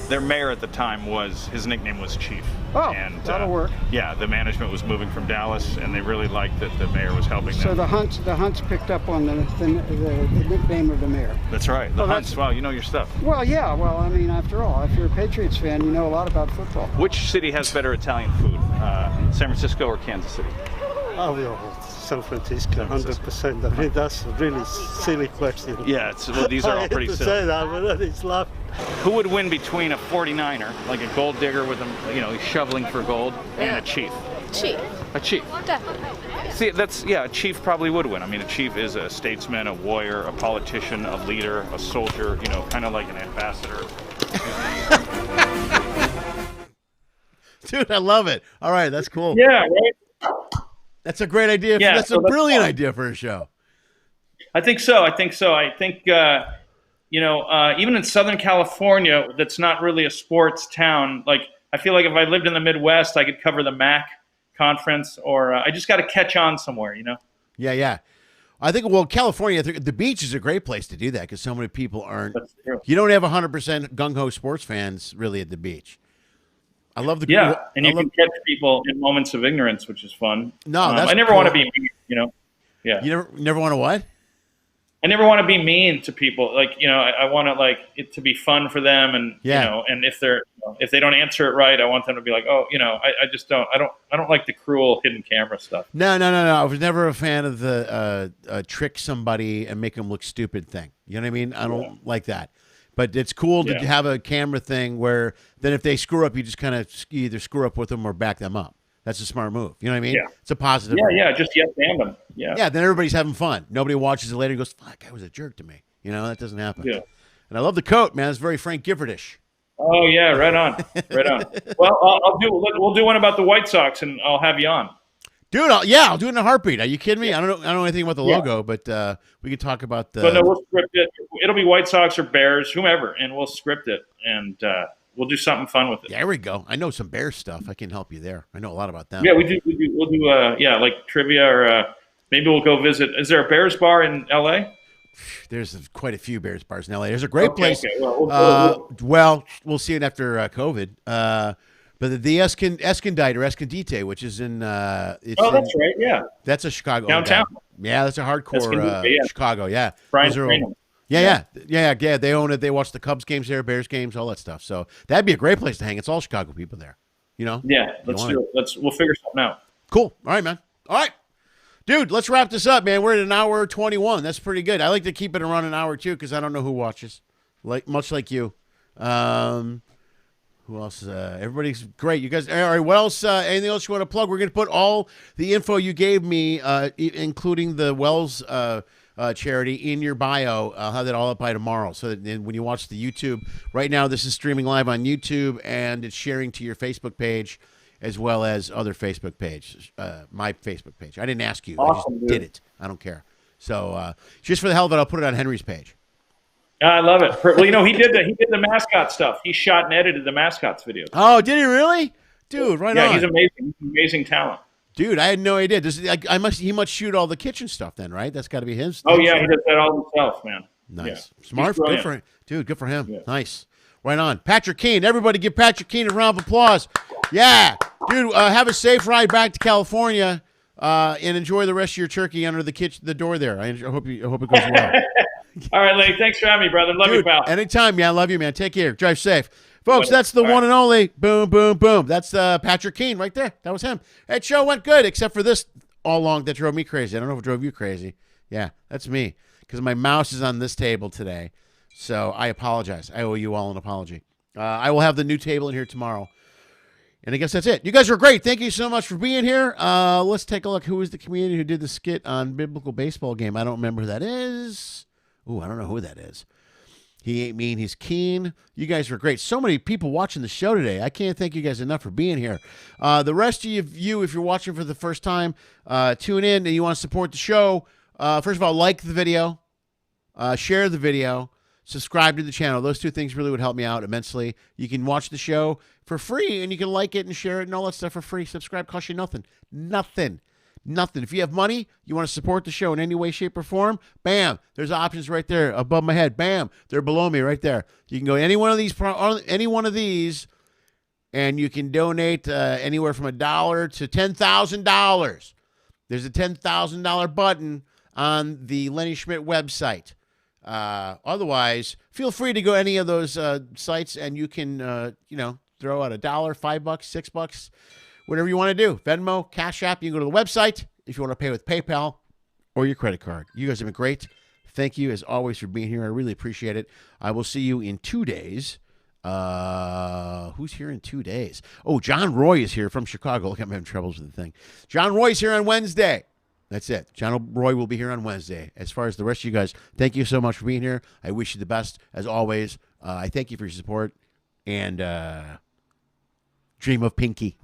Their mayor at the time his nickname was Chief. Oh, and, that'll work. Yeah, the management was moving from Dallas, and they really liked that the mayor was helping So them. the Hunts picked up on the nickname of the mayor. That's right. The Oh, Hunts, that's- well, you know your stuff. Well, yeah. Well, I mean, after all, if you're a Patriots fan, you know a lot about football. Which city has better Italian food, San Francisco or Kansas City? Oh, yeah, San Francisco, San Francisco. 100%. I mean, that's a really silly question. Yeah, well, these are all pretty I hate to silly. say that, but it's laugh. Who would win between a 49er, like a gold digger with he's shoveling for gold, and a chief? Chief. A chief. Definitely. See, a chief probably would win. I mean, a chief is a statesman, a warrior, a politician, a leader, a soldier, kind of like an ambassador. Dude, I love it. All right, that's cool. Yeah, right? That's a great idea. Yeah, That's so a that's brilliant fun. idea for a show. I think so. I think even in Southern California, that's not really a sports town. Like, I feel like if I lived in the Midwest, I could cover the MAC conference, or I just got to catch on somewhere, Yeah. I think, California, the beach is a great place to do that because so many people aren't. That's true. You don't have 100% gung-ho sports fans really at the beach. I love the Yeah, and you can catch people in moments of ignorance, which is fun. No, that's I never cool. want to be mean, Yeah. You never want to what? I never want to be mean to people. Like, I want to it to be fun for them, and and if they don't answer it right, I want them to be like, oh, I just don't. I don't like the cruel hidden camera stuff. No. I was never a fan of the trick somebody and make them look stupid thing. You know what I mean? I don't like that. But it's cool to have a camera thing where then if they screw up, you just kind of either screw up with them or back them up. That's a smart move. You know what I mean? Yeah. It's a positive. Yeah, just yes and them. Yeah. Yeah, then everybody's having fun. Nobody watches it later and goes, fuck, that was a jerk to me. That doesn't happen. Yeah. And I love the coat, man. It's very Frank Giffordish. Oh yeah, right on. Well, we'll do one about the White Sox, and I'll have you on. Dude, I'll do it in a heartbeat. Are you kidding me? I don't know anything about the logo, but we can talk about the. But no, we'll script it. It'll be White Sox or Bears, whomever, and we'll script it, and we'll do something fun with it. There we go. I know some Bears stuff. I can help you there. I know a lot about them. Yeah, we'll do like trivia, or maybe we'll go visit. Is there a Bears bar in L.A.? There's quite a few Bears bars in L.A. There's a great place. Okay. Well, We'll see it after COVID. But the Escondite or Escondite, which is in that's right. Yeah, that's a Chicago downtown. Yeah, that's a hardcore Escondite, yeah. Chicago. Yeah, Bryant. Yeah. They own it. They watch the Cubs games there, Bears games, all that stuff. So that'd be a great place to hang. It's all Chicago people there. Yeah, let's do it. We'll figure something out. Cool. All right, man. All right. Dude, let's wrap this up, man. We're at an hour 21. That's pretty good. I like to keep it around an hour, too, because I don't know who watches, much like you. Who else? Everybody's great. You guys, all right, what else? Anything else you want to plug? We're going to put all the info you gave me, including the Wells charity, in your bio. I'll have that all up by tomorrow. So that then when you watch the YouTube, right now this is streaming live on YouTube, and it's sharing to your Facebook page as well as other Facebook pages, my Facebook page. I didn't ask you. Awesome, I just dude. did it. I don't care. So just for the hell of it, I'll put it on Henry's page. I love it. Well, he did the mascot stuff. He shot and edited the mascots videos. Oh, did he really? Dude, right on. Yeah, he's amazing. He's amazing talent. Dude, I had no idea. He must shoot all the kitchen stuff then, right? That's got to be his. Oh, yeah, he does that all himself, man. Nice. Yeah. Smart. Good for him. Dude, good for him. Yeah. Nice. Right on. Patrick Keane. Everybody give Patrick Keane a round of applause. Yeah. Dude, have a safe ride back to California and enjoy the rest of your turkey under the door there. I hope it goes well. All right, Lenny. Thanks for having me, brother. Love you, pal. Anytime, man. Love you, man. Take care. Drive safe. Folks, that's the one and only. Boom, boom, boom. That's Patrick Keane right there. That was him. That show went good, except for this all along that drove me crazy. I don't know if it drove you crazy. Yeah, that's me, because my mouse is on this table today. So I apologize. I owe you all an apology. I will have the new table in here tomorrow. And I guess that's it. You guys are great. Thank you so much for being here. Let's take a look. Who was the comedian who did the skit on Biblical Baseball Game? I don't remember who that is. Ooh, I don't know who that is. He ain't mean, he's keen. You guys are great. So many people watching the show today. I can't thank you guys enough for being here. The rest of you, if you're watching for the first time, tune in and you want to support the show. First of all, like the video, share the video, subscribe to the channel. Those two things really would help me out immensely. You can watch the show for free, and you can like it and share it and all that stuff for free. Subscribe costs you nothing. Nothing. If you have money, you want to support the show in any way, shape, or form, bam, there's options right there above my head. Bam, they're below me right there. You can go any one of these, and you can donate anywhere from $1 to $10,000. There's a $10,000 button on the Lenny Schmidt website. Otherwise, feel free to go any of those sites, and you can, throw out $1, $5, $6, whatever you want to do. Venmo, Cash App. You can go to the website if you want to pay with PayPal or your credit card. You guys have been great. Thank you, as always, for being here. I really appreciate it. I will see you in 2 days. Who's here in 2 days? Oh, John Roy is here from Chicago. Look, I'm having troubles with the thing. John Roy's here on Wednesday. That's it. John Roy will be here on Wednesday. As far as the rest of you guys, thank you so much for being here. I wish you the best, as always. I thank you for your support. And dream of Pinky.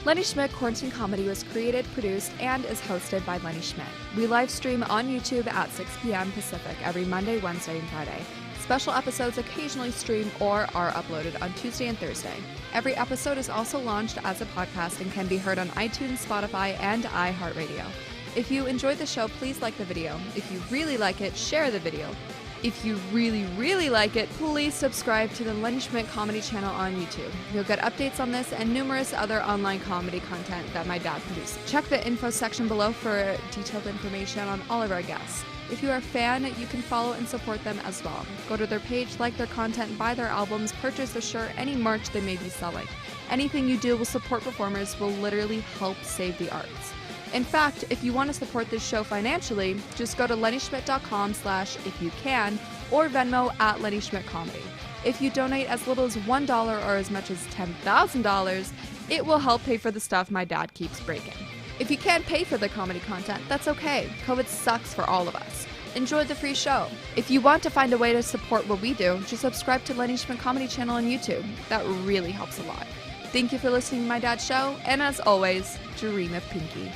Lenny Schmidt Quarantine Comedy was created, produced, and is hosted by Lenny Schmidt. We live stream on YouTube at 6 p.m. Pacific every Monday, Wednesday, and Friday. Special episodes occasionally stream or are uploaded on Tuesday and Thursday. Every episode is also launched as a podcast and can be heard on iTunes, Spotify, and iHeartRadio. If you enjoyed the show, please like the video. If you really like it, share the video. If you really, really like it, please subscribe to the Lenny Schmidt Comedy channel on YouTube. You'll get updates on this and numerous other online comedy content that my dad produces. Check the info section below for detailed information on all of our guests. If you are a fan, you can follow and support them as well. Go to their page, like their content, buy their albums, purchase a shirt, any merch they may be selling. Anything you do will support performers, will literally help save the arts. In fact, if you want to support this show financially, just go to lennyschmidt.com/ifyoucan or Venmo at Lenny Schmidt Comedy. If you donate as little as $1 or as much as $10,000, it will help pay for the stuff my dad keeps breaking. If you can't pay for the comedy content, that's okay. COVID sucks for all of us. Enjoy the free show. If you want to find a way to support what we do, just subscribe to Lenny Schmidt Comedy channel on YouTube. That really helps a lot. Thank you for listening to my dad's show, and as always, dream of Pinky.